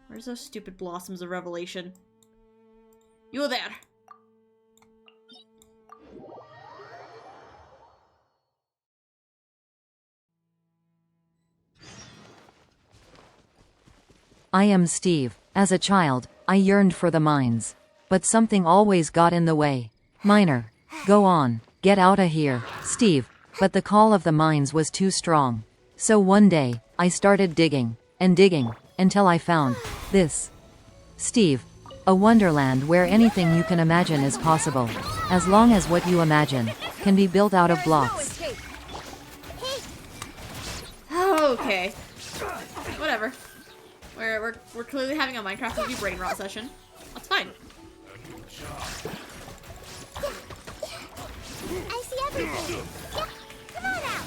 Where's those stupid blossoms of revelation? You there. I am Steve. As a child, I yearned for the mines. But something always got in the way. Miner. Go on. Get outta here, Steve. But the call of the mines was too strong. So one day, I started digging, and digging, until I found this. Steve. A wonderland where anything you can imagine is possible. As long as what you imagine can be built out of blocks. Okay. Whatever. We're clearly having a Minecraft movie brain rot session. That's fine. I see everything. Come on out.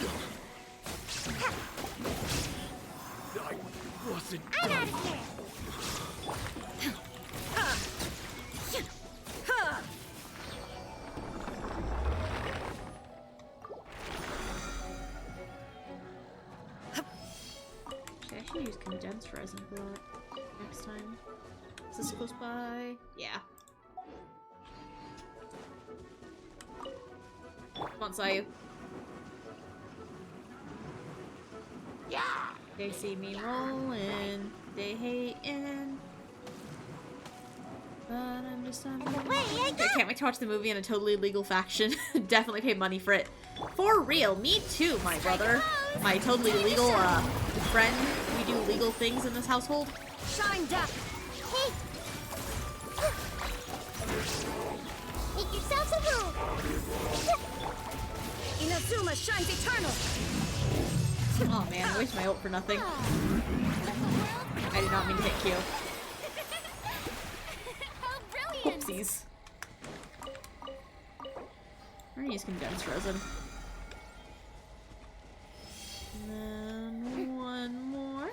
I'm out of here. I should use condensed resin for that next time. Is this close by? Yeah. Come on, Sayu. Yeah! They see me rolling, they hating. But I'm just on the way. I can't wait to watch the movie in a totally legal faction. Definitely pay money for it. For real, me too, my brother. My totally legal friend. We do legal things in this household. Shine down. Hey. Make yourselves a move. Inazuma shines eternal. Oh man, I wasted my ult for nothing. I did not mean to hit Q. Whoopsies. I'm gonna use condensed resin. And then one more.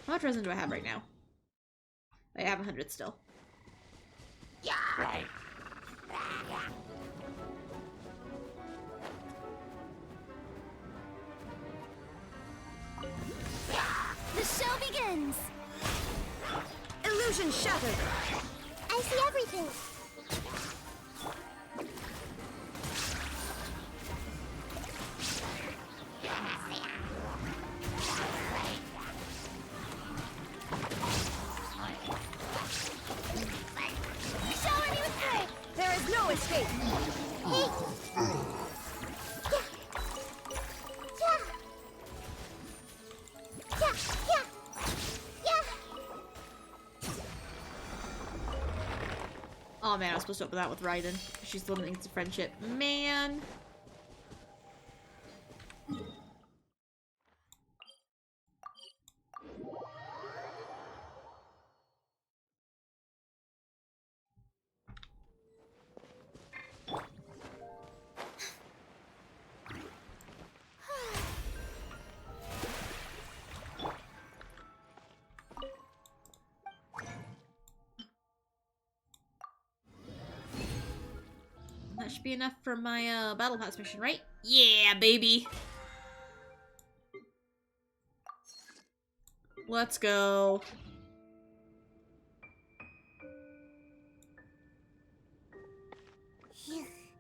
How much resin do I have right now? I have 100 still. Yeah. The show begins! Illusion shattered! I see everything! Shower me with praise! There is no escape! Oh man, I was supposed to open that with Raiden. She's the one that thinks it's a friendship. Man. That should be enough for my battle pass mission, right? Yeah, baby. Let's go.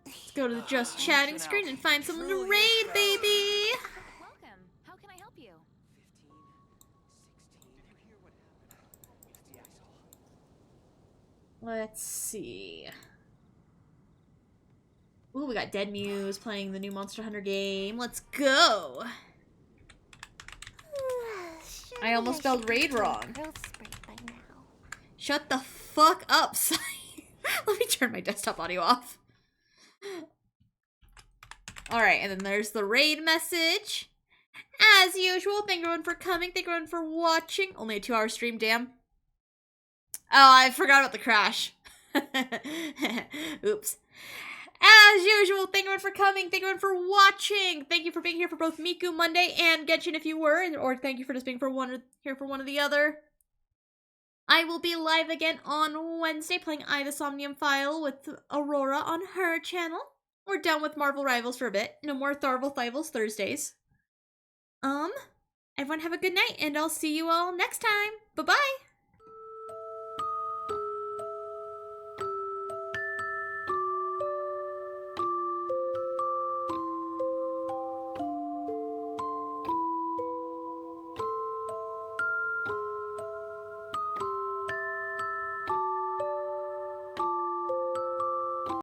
Let's go to the just chatting screen and find someone to raid, baby. Welcome. How can I help you? Let's see. Ooh, we got Dead Muse playing the new Monster Hunter game. Let's go. I almost spelled raid wrong. Shut the fuck up, Sai. Let me turn my desktop audio off. Alright, and then there's the raid message. As usual, thank everyone for coming. Thank everyone for watching. Only a 2-hour stream, damn. Oh, I forgot about the crash. Oops. As usual, thank everyone for coming. Thank everyone for watching. Thank you for being here for both Miku Monday and Genshin if you were, or thank you for just being here for one or the other. I will be live again on Wednesday playing I the Somnium File with Aurora on her channel. We're done with Marvel Rivals for a bit. No more Tharvel Thivels Thursdays. Everyone have a good night, and I'll see you all next time. Bye-bye!